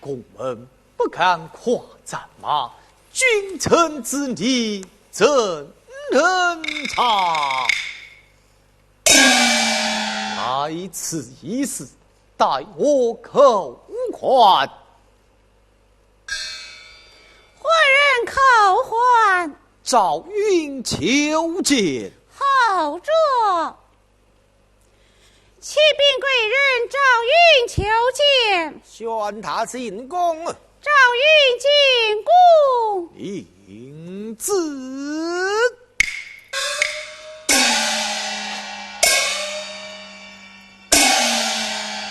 公们不敢夸赞吗？君臣之礼怎能差？来此一事，待我口唤。何人口唤？赵云求见。好着。启禀贵人，赵云求见。宣他进宫。赵云进宫。领旨。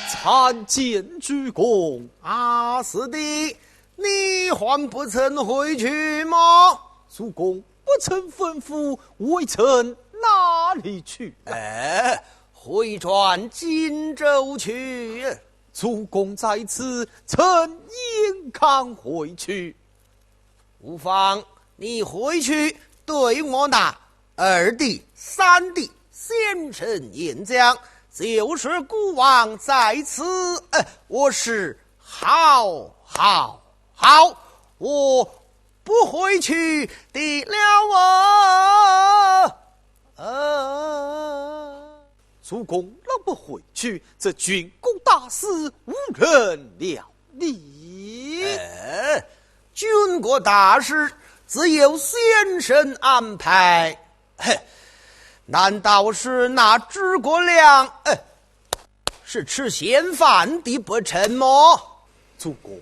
参见主公。啊，是的，你还不曾回去吗？主公不曾吩咐微臣哪里去？回转荆州去。主公在此，臣应当回去。无妨，你回去对我那二弟、三弟先生演讲，就是孤王在此，我是好，我不回去的了主公若不回去，这军功大事无人料理。军国大事只有先生安排。难道是那诸葛亮是吃闲饭的不成吗？主公，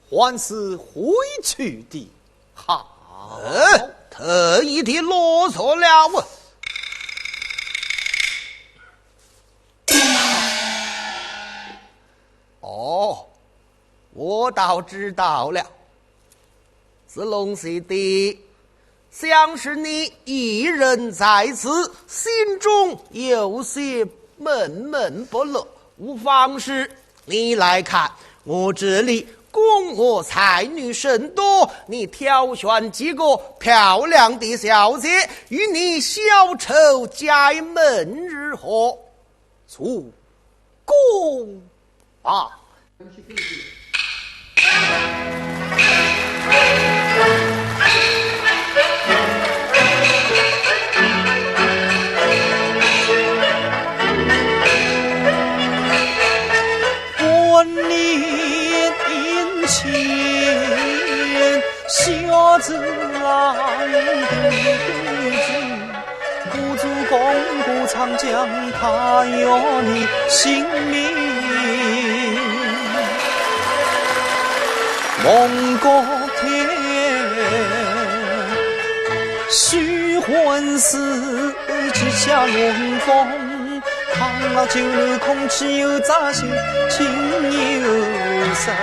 还是回去的好。特意的啰嗦了。我倒知道了，是龙喜的，像是你一人在此，心中有些闷闷不乐。无妨事，你来看，我这里供我才女甚多，你挑选几个漂亮的小姐，与你小丑结盟日何？主公啊！我年前心我自来的孤主公不常将他有你性命。蒙国天，须魂寺之下龙凤，唐老旧日空持有杂心，情有三。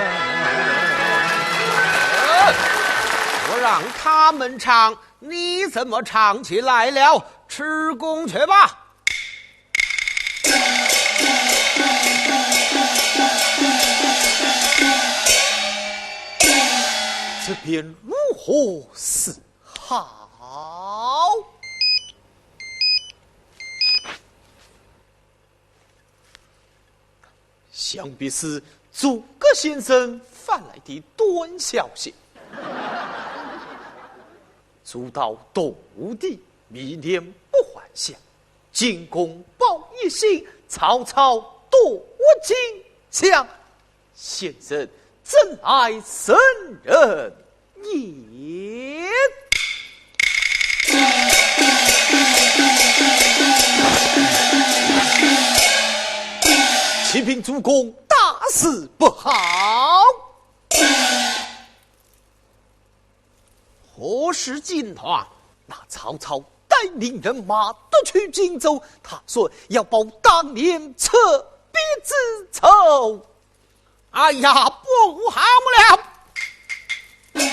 我让他们唱，你怎么唱起来了？吃功去吧。这便如何是好？想必是诸葛先生发来的短消息。主到斗地，迷恋不还乡，进攻报一心，曹操夺荆襄。先生真乃圣人也。启禀主公，大事不好！何时进团？那曹操带领人马夺取荆州，他说要报当年撤别之仇。哎呀，不好了！今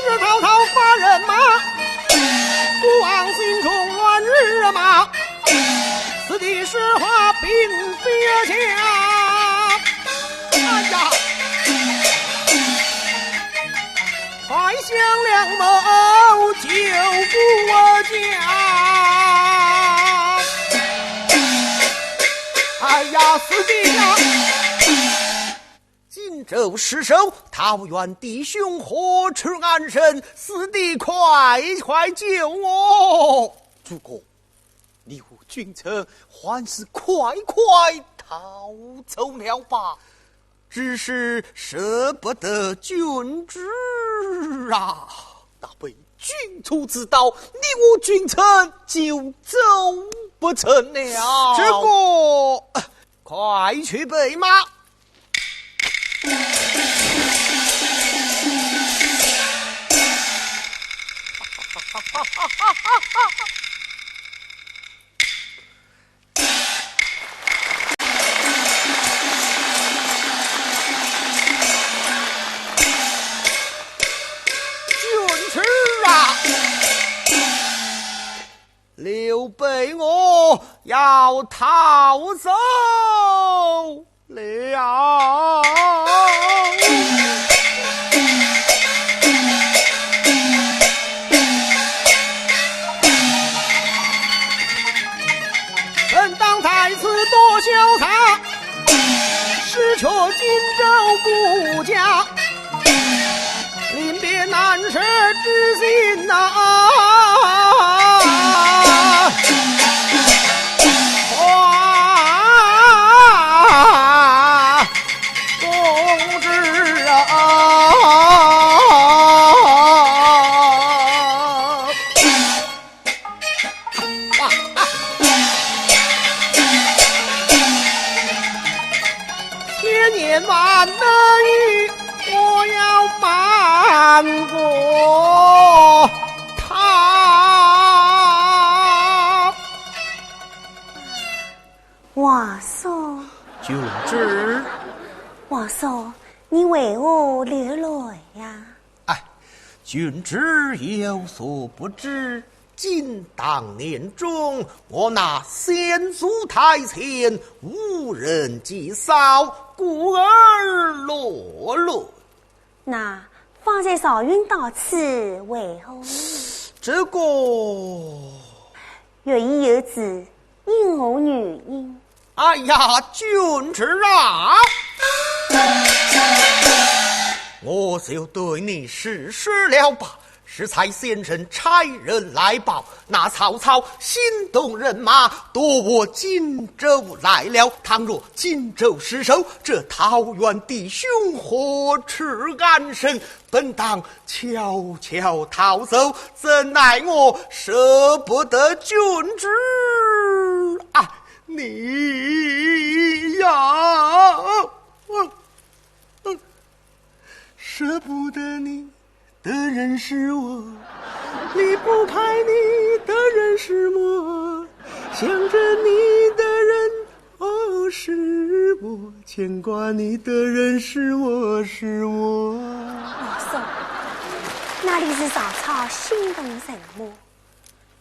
日曹操发人马，孤王心中乱日马，此地实话并非假。哎呀，快向良谋救国家！哎呀，死弟呀！荆州失守，桃园弟兄何处安身？死弟快救我！主公，你我君臣还是快逃走了吧。只是舍不得君之啊！那被君主知道，你我君臣就走不成了。这个，快去备马。刘备我要逃走了。本当在此多潇洒，失却荆州故家，临别难舍之心啊！公之啊！千年万难遇，我要瞒过他。王叔，君之，王叔，你为何流泪呀？哎，君之有所不知，今当年中，我那先祖台前无人祭扫，故而落泪。那方才少运到此，为何？这个若已有子，因何原因？哎呀，君之啊！我就对你实说了吧，适才先生差人来报，那曹操心动人马夺我荆州来了。倘若荆州失守，这桃园弟兄何处安身？本当悄悄逃走，怎奈我舍不得君之啊！你呀，舍不得你的人是我，离不开你的人是我，想着你的人哦是我，牵挂你的人是我是我。老宋，那里是曹操心动人物，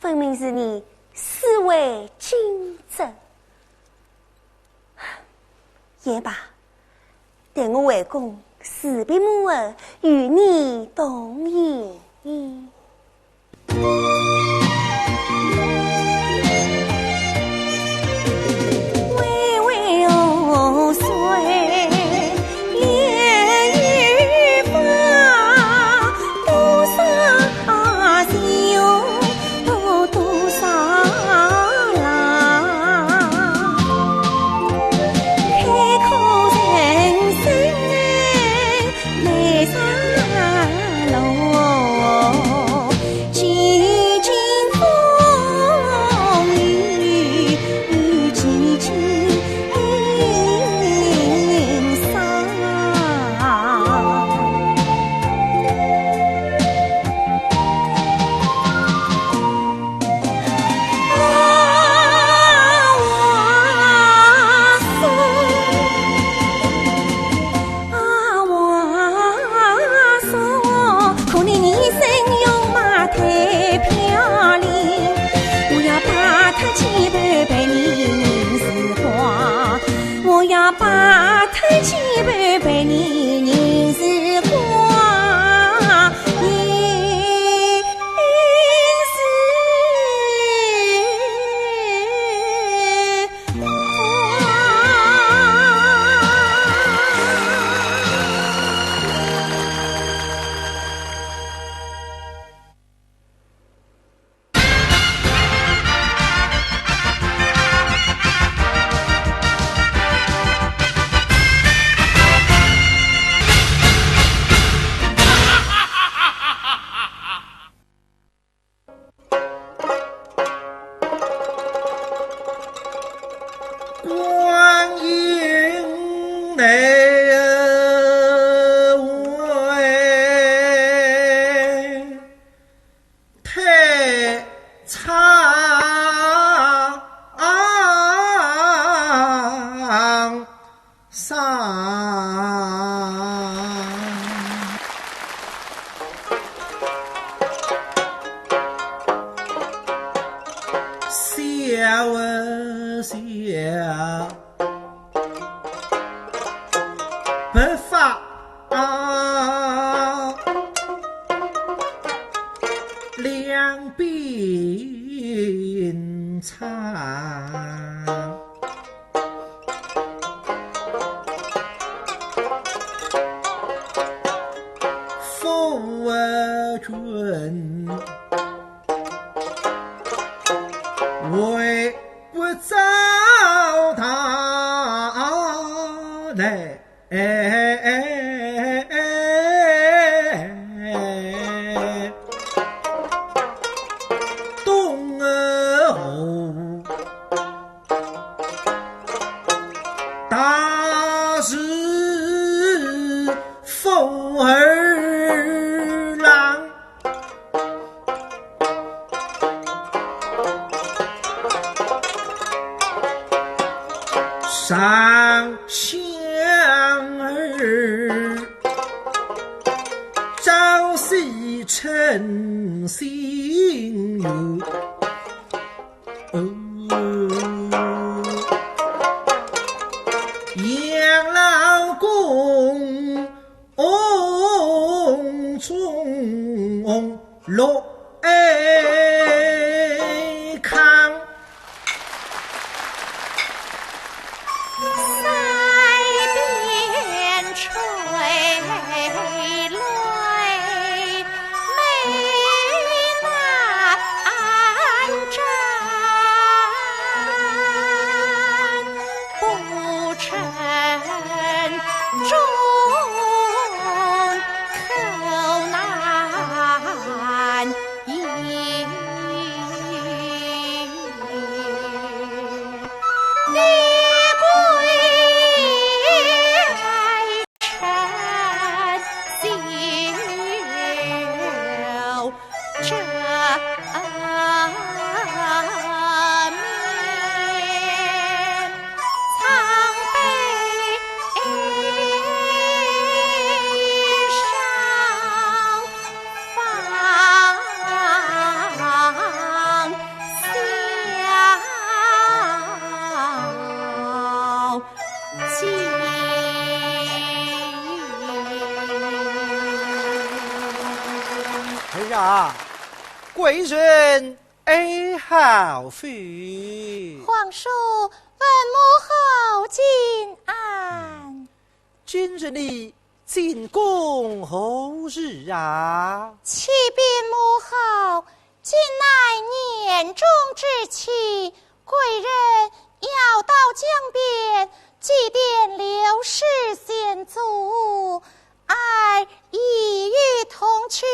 分明是你思维精正。也罢，等我为公死笔木儿与你同饮。巍巍哦水，烟雨发，多少愁，多少浪。开口人生眉梢楼，几经风雨，几经伤。可怜你身有马太飘零，我要把它牵绊伴你凝时光，我要把它牵绊伴你凝时光，凝时观音内为太仓上。笑啊笑，白发两鬓苍，夫君为不遭他来东欧大是风儿浪，上香儿朝夕称心语，养老公中落康。塞边吹来美儿啊，贵人哀好费。皇叔，文母后进安。今日你进宫何日啊？启禀母后，今乃年中之期，贵人要到江边祭奠刘氏先祖，儿意欲同去，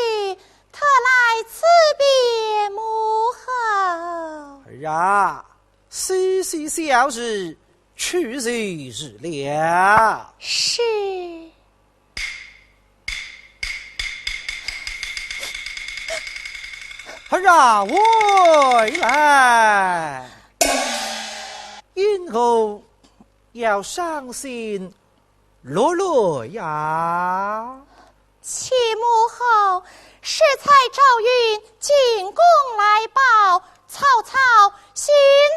特来辞别母后。儿啊，细细小事，去日了。是。儿啊，回来！今后要上心落落呀。启母后，适才赵云进宫来报，曹操心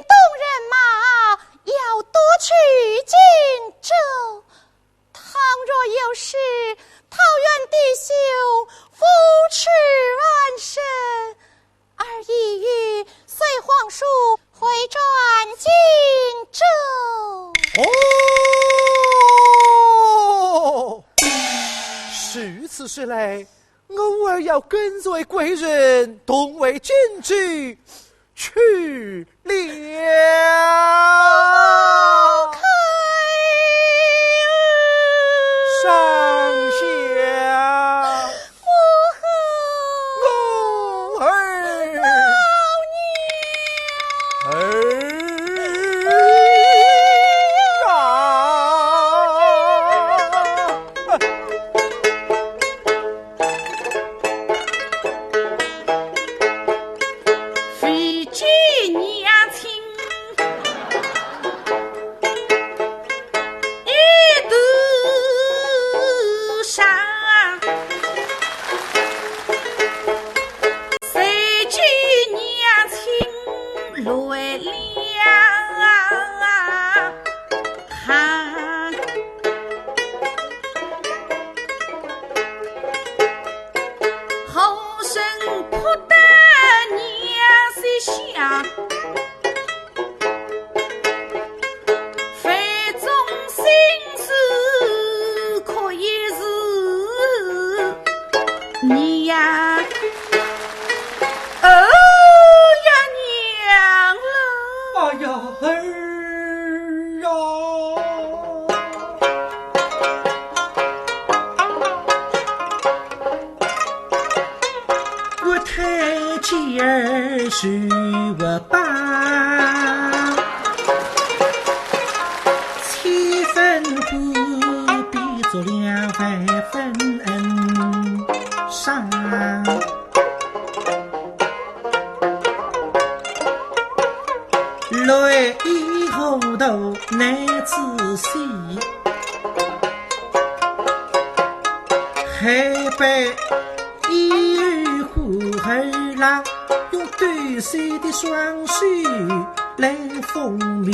动人马，要夺取荆州。倘若有事，桃园弟兄扶持安身，而意欲随皇叔回转荆州。哦，如此说来，我儿要跟随贵人同为进去去了。上下母后，我儿非君娘亲，一度上，非君娘亲来了，看后生不得娘在下，非中心事可以是你呀，哦呀娘了。哎呀，儿啊！我太妻儿是我爸，七分不必做2分上。来以后都难仔细，还被一日虎儿郎用短细的双手来封密。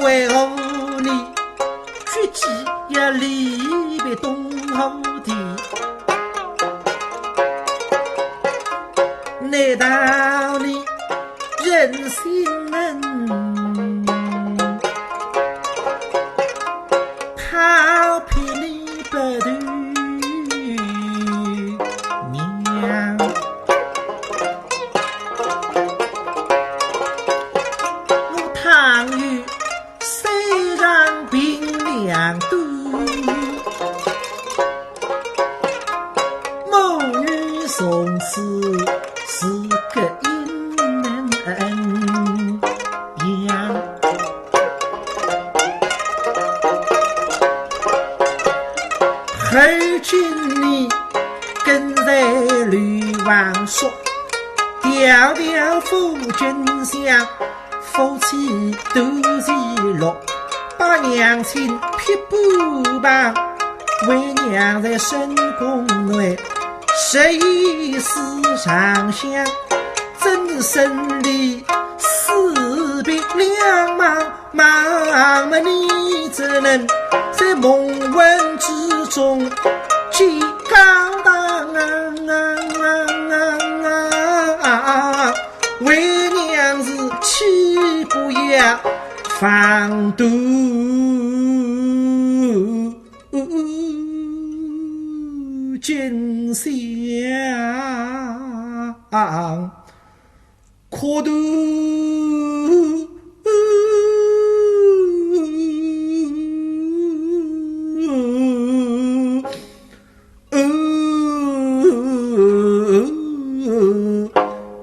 为何你决计要离别东后的？难道你忍心能抛弃你不对娘？我倘有虽然平两度，母女从此是个阴阳。而今你跟在吕王说，条条夫君相，夫妻都是乐，把娘亲撇不旁，为娘在深宫内谁思上想，真胜利四别两茫茫嘛，你怎能在梦魂之中去高荡为娘子岂不要放毒君相可度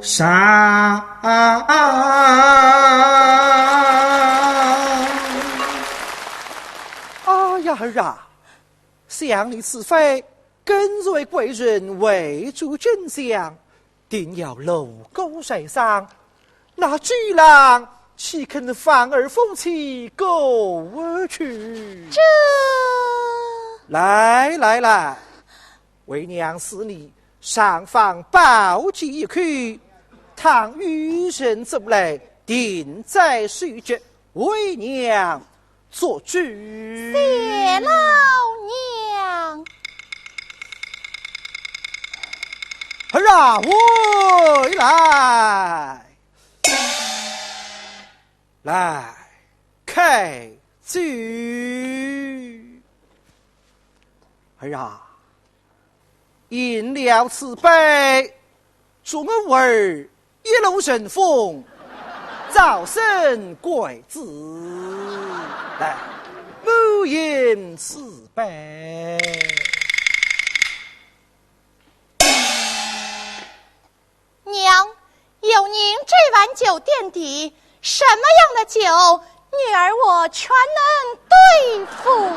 杀呀儿啊，想你此番跟随贵人围住真相，定要楼沟水上，那巨浪岂肯反而风起狗而去？这来，为娘使你上房报祭一曲，倘余人走来，定在水决，为娘做主。谢老娘。儿啊，回来，开酒。儿啊，饮了此杯，祝我儿一路顺风，早生贵子。来，母饮此杯。娘，有您这碗酒垫底，什么样的酒，女儿我全能对付。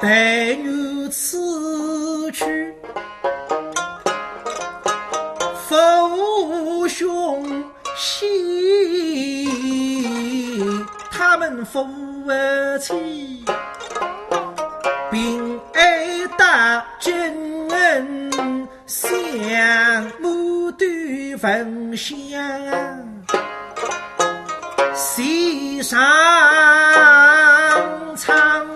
待我此去，父兄媳他们夫妻，并爱大真恩，相母对分享，喜上苍。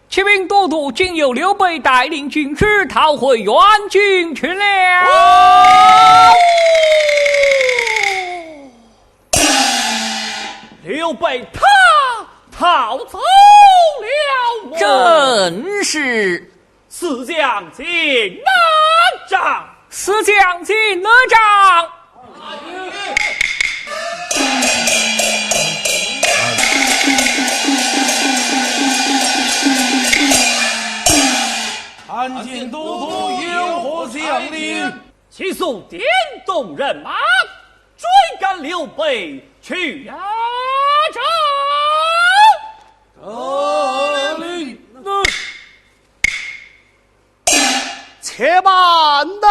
启禀都督，今有刘备带领军师逃回援军去了。刘备他逃走了，正是。四将进哪帐？四将进哪帐？参见都督有何将令？齐速点动人马，追赶刘备去压阵。令。且慢呐！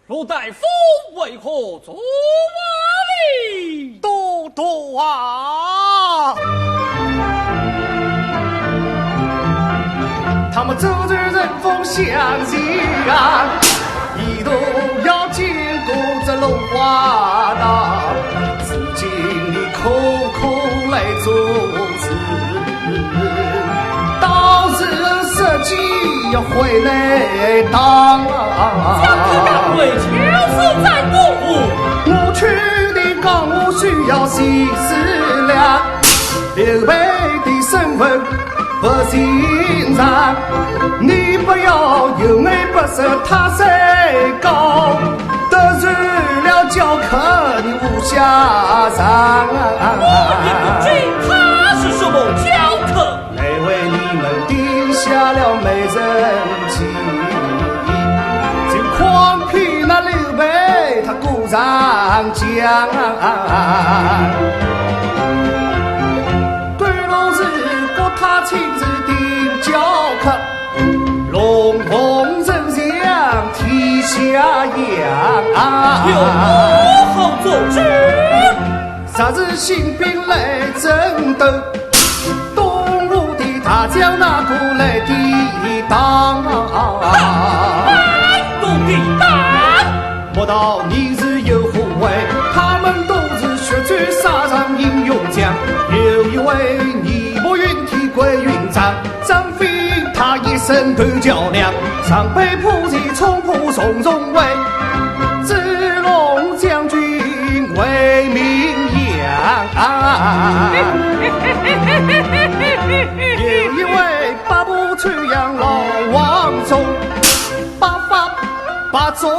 陆大夫为何阻我哩？都督啊！他们走着人风向西岸，一同要经过这龙华道，自今你口口来做事，到时设计要回来当啊！将军敢为求死在不顾，我去的岗务需要新思量，刘备的身份不寻常，你不要有爱不识他身高，得罪了将教课你无下上。我也不知他是什么教课，来为你们定下了美人计。就诓骗那刘备，他故上讲。对路是国他亲自定教课，龙凤丞相天下扬。有我好做之。啥子新兵来争斗，东吴的大将那个来抵挡。都抵挡，莫道你是有护卫，他们都是血战沙场英勇将。有一位义薄云天归云长，张飞他一身都较量，上北铺骑冲破宋荣卫，子龙将军为名扬。有一位八部曲阳老王忠，把众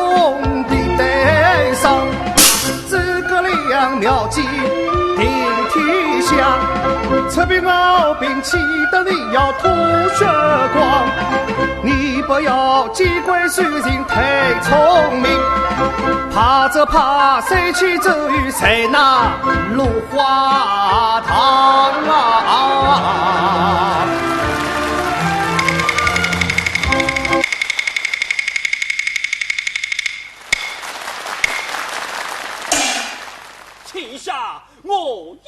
的带上，诸葛亮妙计定天下，赤壁鏖兵气得你要吐血光。你不要机关算尽太聪明，怕则怕谁去走与谁拿芦花堂啊！启下我意。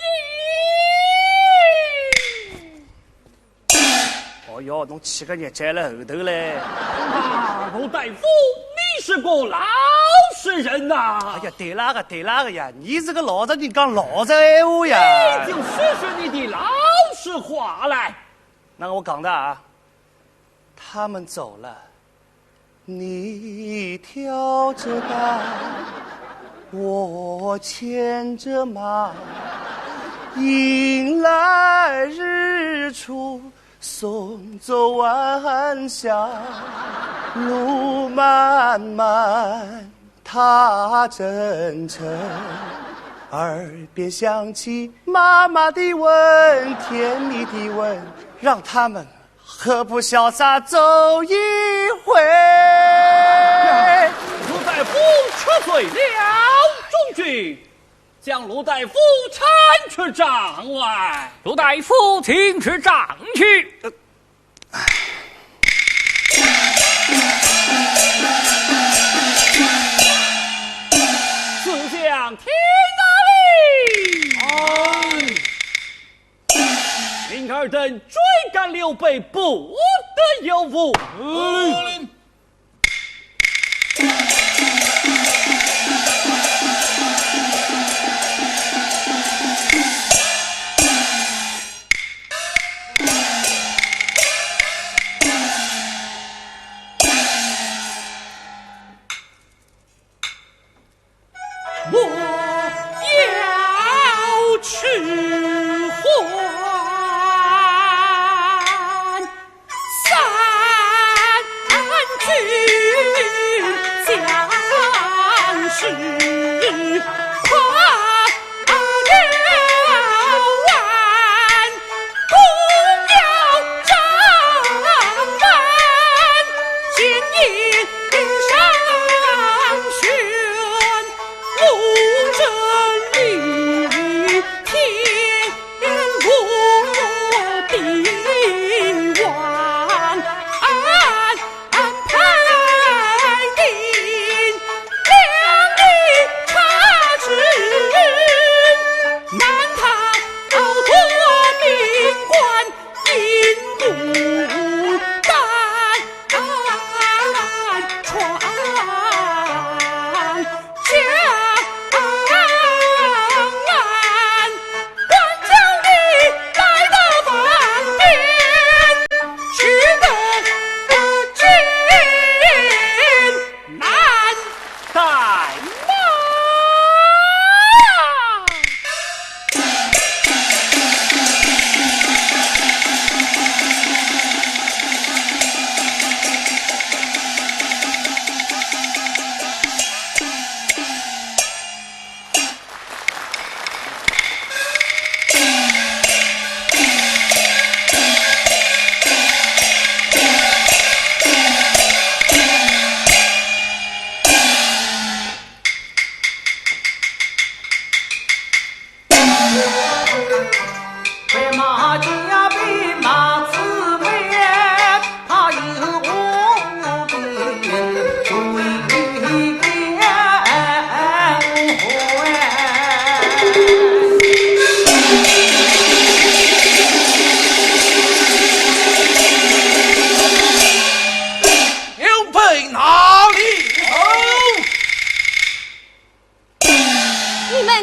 哦哟，侬起个日站在后头嘞！啊，卢大夫，你是个老实人呐！哎呀，对那个呀，你这个老实人讲老实闲话呀！你就说说你的老实话来。那我讲的啊，他们走了，你挑着担，我牵着马，迎来日出，送走晚霞。路漫漫踏征程，耳边响起妈妈的吻，甜蜜的吻，让他们何不潇洒走一回？卢大夫吃醉了，中举将卢大夫搀出帐外。卢大夫，请至帐去。四将听哪里？令尔等追赶刘备，不得有误。我要去还山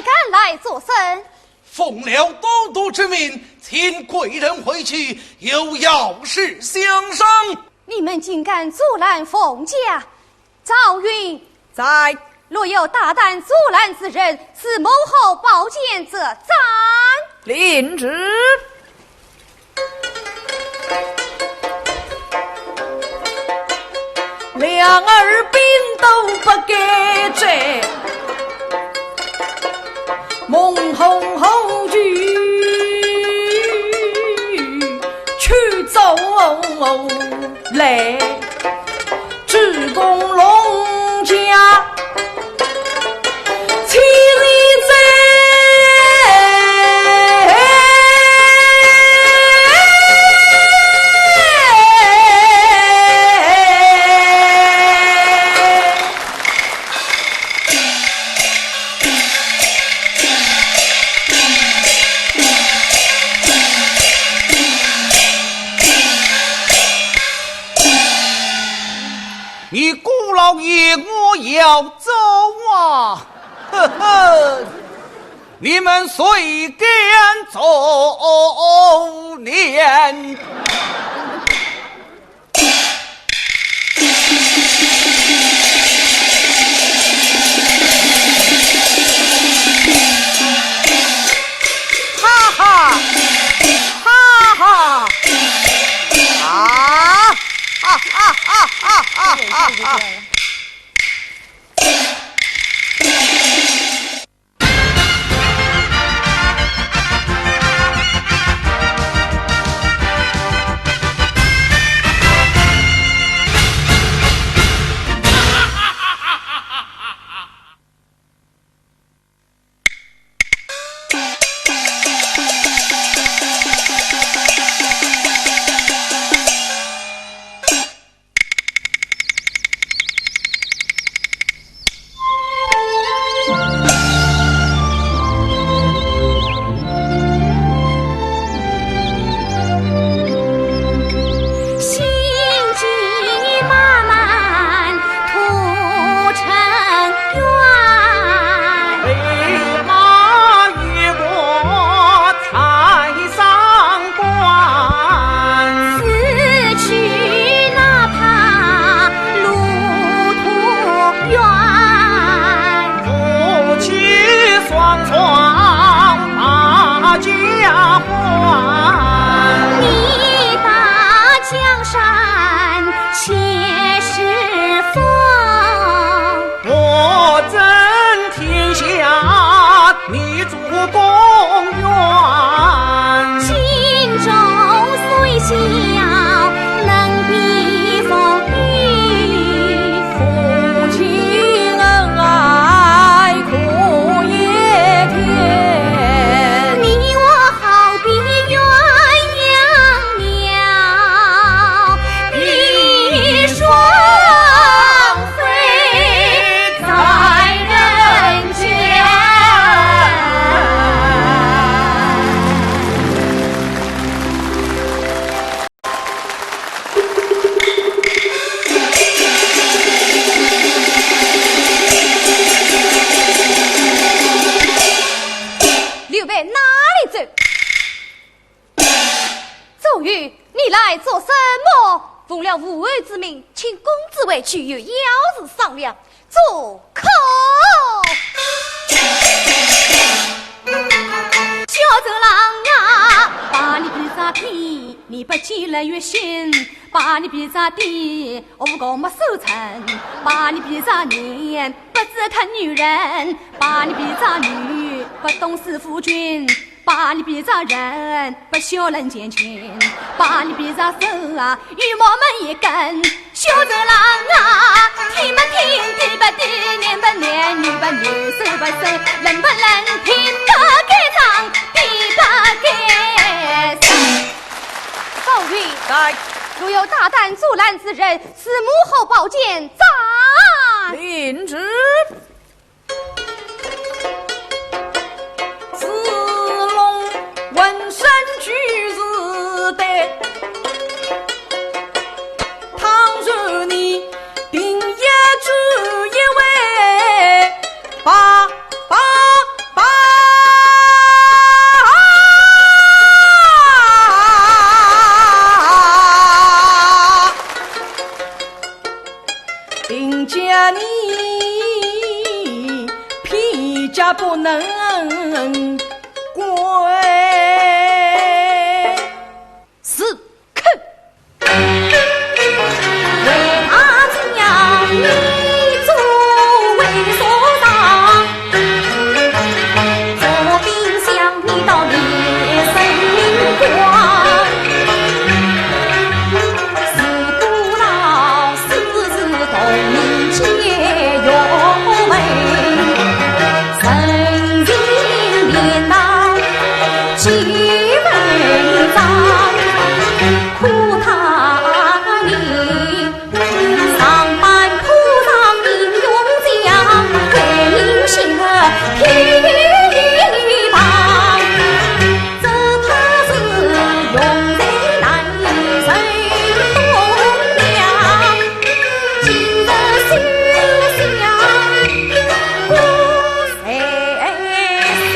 赶来作甚？奉了都督之命，请贵人回去，有要事相商。你们竟敢阻拦凤家？赵云在。若有大胆阻拦之人，此母后宝剑则斩。领旨。两耳兵都不该罪，孟红红举去走来，至公龙家。其力在，你姑老爷我要走啊！呵呵，你们谁敢走连？哈哈，哈哈，啊！哈哈哈哈哈哈！奉了无儿之命，请公子回去与妖子商量，做口。小周郎啊，把你比啥皮，你不见了月心；把你比啥地，我讲没收成；把你比啥年，不知看女人；把你比啥女，不懂事夫君。把你比啥人，不晓人间情；把你比啥手啊，与我们一根。小周郎啊，听不听，地不地，男不男，女不女，手不手，人不人，天不该唱，地不该唱。赵云，若有大胆阻拦之人，此母后宝剑斩。领旨。闻声举日得，倘若你定也只一位，把家不能归。死坑！为他将你作为所长，做兵将你到列神关，死不老，死同结永美，神经连呐几为章，苦他你上班铺上英勇将，为民献个披榜，这他是用人难以谁东娘，今日休想过谁上。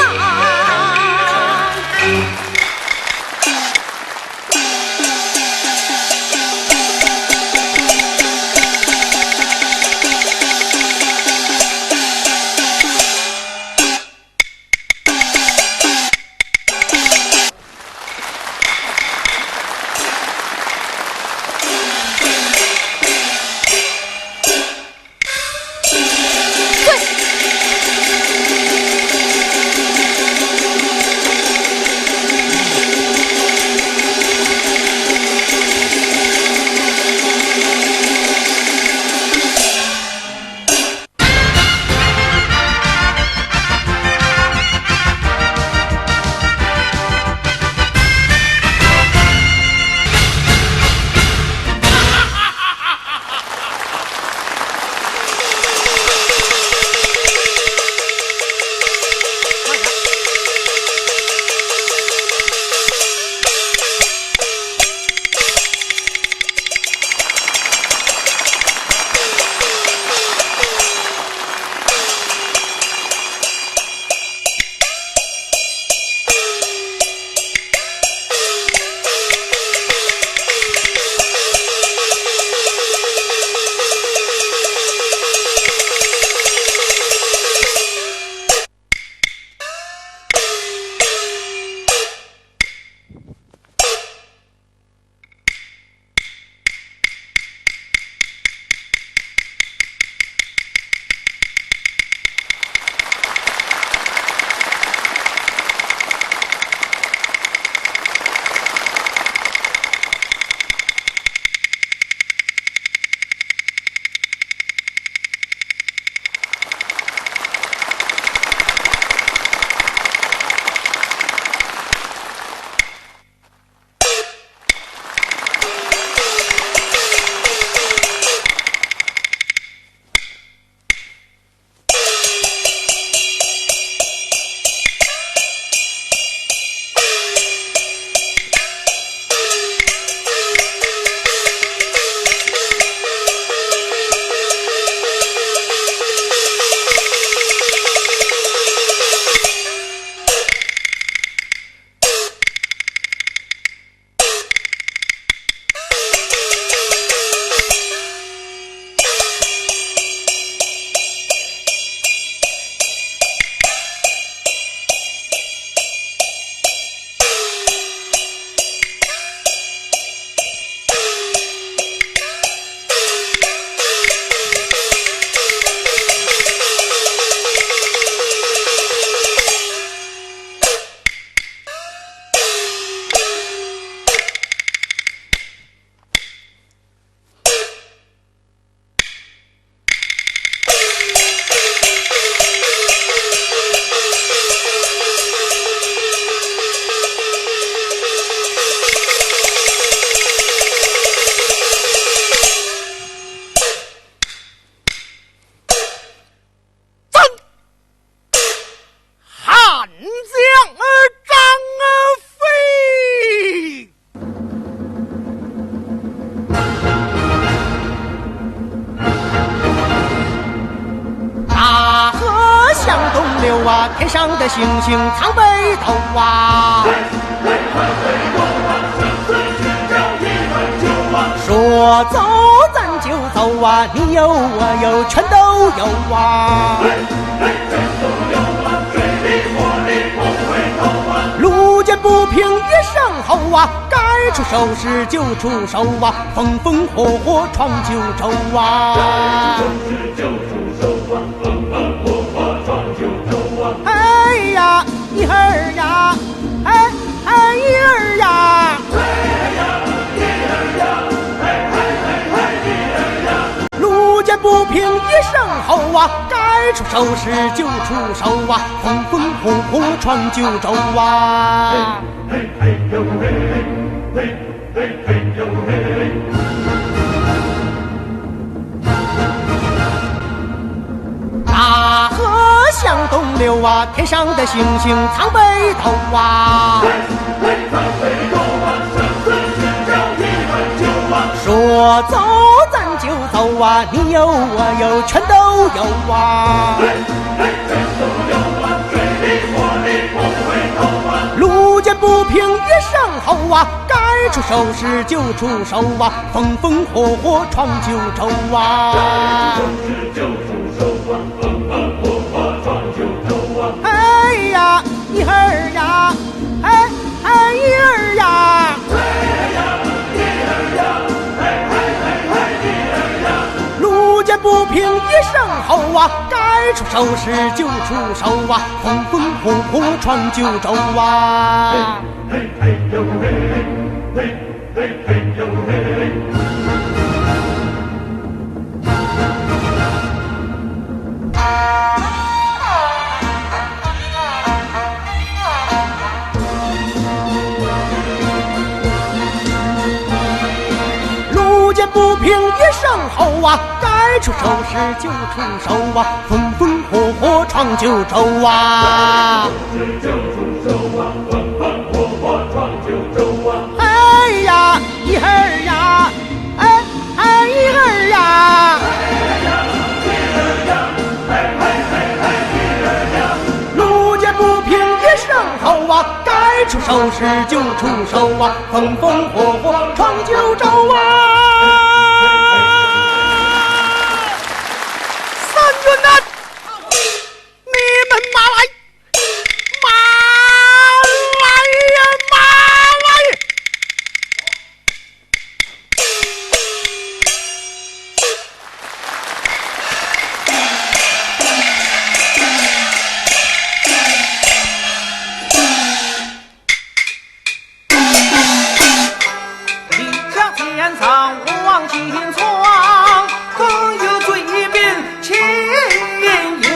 天上的星星藏北斗啊，说走咱就走啊，你有我有全都有啊。啊，该出手时就出手啊，风风火火闯九州啊！就出手啊，风风火火闯九州啊！哎呀，一儿呀，哎一儿呀！哎呀，一儿呀，哎一儿呀！路见不平一声吼啊，该出手时就出手啊，风风火火闯九州啊！嘿嘿呦嘿嘿嘿嘿呦嘿嘿。大河向东流啊，天上的星星藏北斗啊。藏北斗啊，生死是交一碗酒啊。说走咱就走啊，你有我有全都有啊。全都有啊，水里火里不回头啊。路见不平一声吼啊，该出手时就出手啊，风风火火闯九州啊。就出手啊，风风火火闯九州啊。哎呀，一儿呀，哎一儿呀。哎呀，一儿呀，哎一儿呀。路见不平一声吼啊，该出手时就出手啊，风风火火闯九州啊。嘿嘿呦嘿嘿嘿嘿呦嘿嘿。路见不平一声吼啊，该出手时就出手啊，风风火火闯九州啊。就出手啊，风风火火闯九州啊。哎呀，一儿呀，哎一儿呀。后啊，该出手时就出手啊，风风火火闯九州啊！三员呐，你们马来，马来呀，马来！天上黄金窗，更有嘴边轻盈江。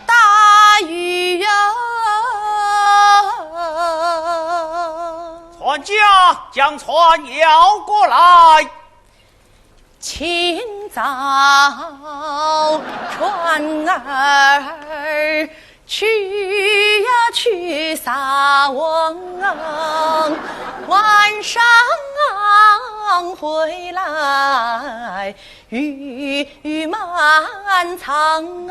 大雨呀，船家将船摇过来。清早船儿去呀去撒网，晚上回来雨满仓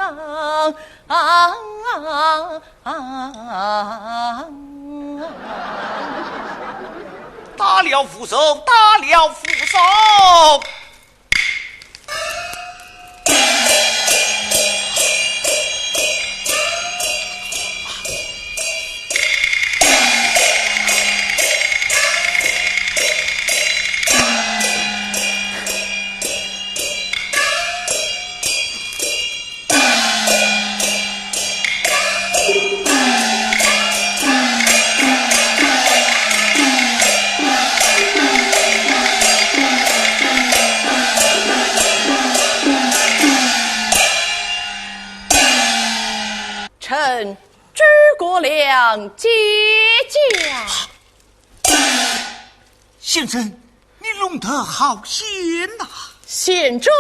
打了扶手，打了扶手。臣知国良结驾。先生，你弄得好险呐！县中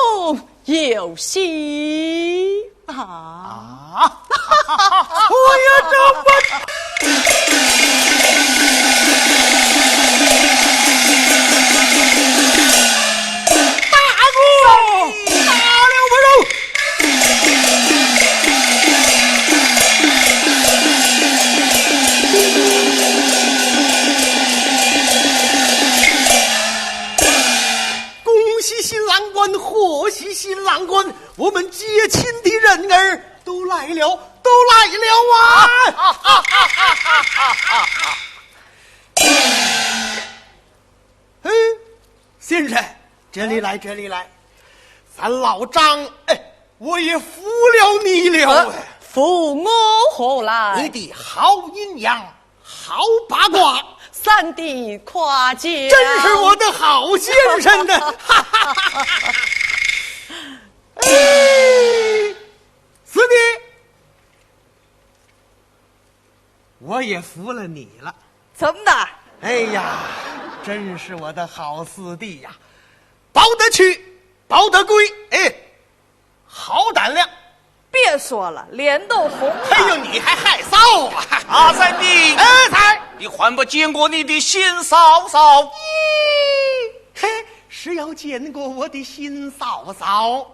有喜啊！我也这么。喜新郎官，贺喜新郎官，我们接亲的人儿都来了，都来了啊！先生，这里来，这里来，咱老张，我也服了你了，服我何来？你的好阴阳，好八卦。三弟夸奖，真是我的好先生呢！四弟，我也服了你了。怎么的？哎呀，真是我的好四弟呀，保得去，保得归，好胆量。别说了，脸都红了。哎呦，你还害臊啊！阿三弟，你还不见过你的新嫂嫂？咦，嘿，是要见过我的新嫂嫂。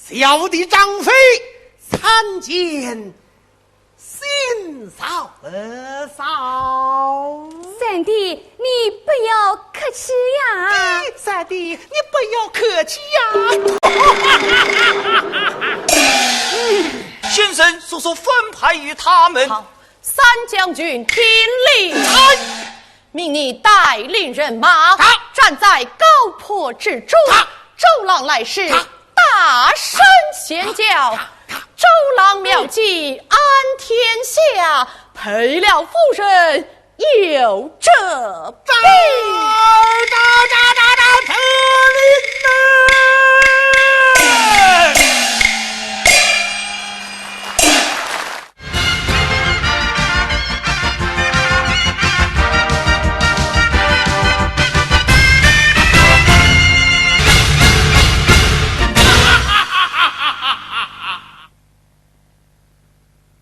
小的张飞参见新嫂嫂。三弟，你不要客气呀！三弟，你不要客气呀！先生速速分派于他们。好，三将军听令，命你带领人马站在高坡之中。周郎来时，大声宣叫。周郎妙计安天下，赔了夫人有这病。特令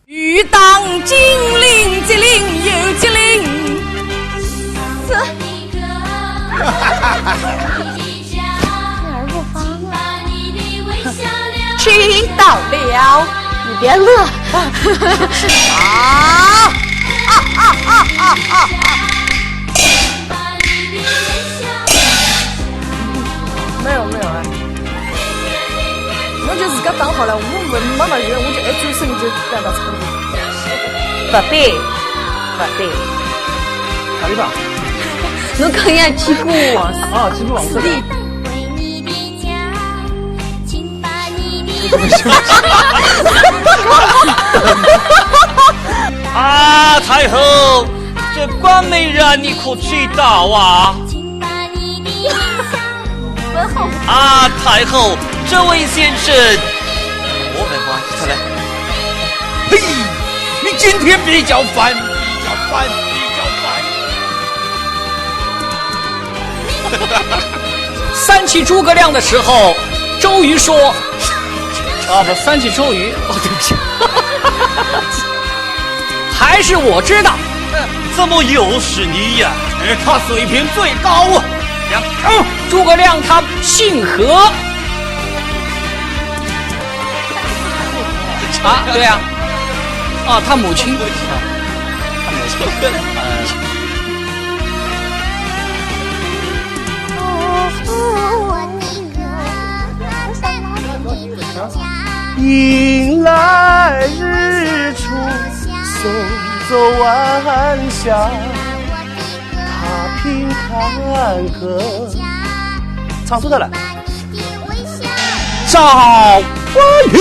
欲当金陵吉陵又吉陵，知道了，你别乐。没有啊，我就自个当好了，我问妈妈人，我就一转身就赶到场地。不对，啥地方？我刚要击鼓啊，击鼓王子。啊，太后，这关美人你可知道啊？啊，太后，这位先生，我们关起来。嘿，你今天比较烦。三起诸葛亮的时候，周瑜说：“啊，不，三起周瑜。哦，对不起，还是我知道。怎么又是你呀？他水平最高啊！诸葛亮他姓何啊？对呀，啊，他母亲。迎来日出，送走晚霞，踏平坎坷。唱出来了。赵关羽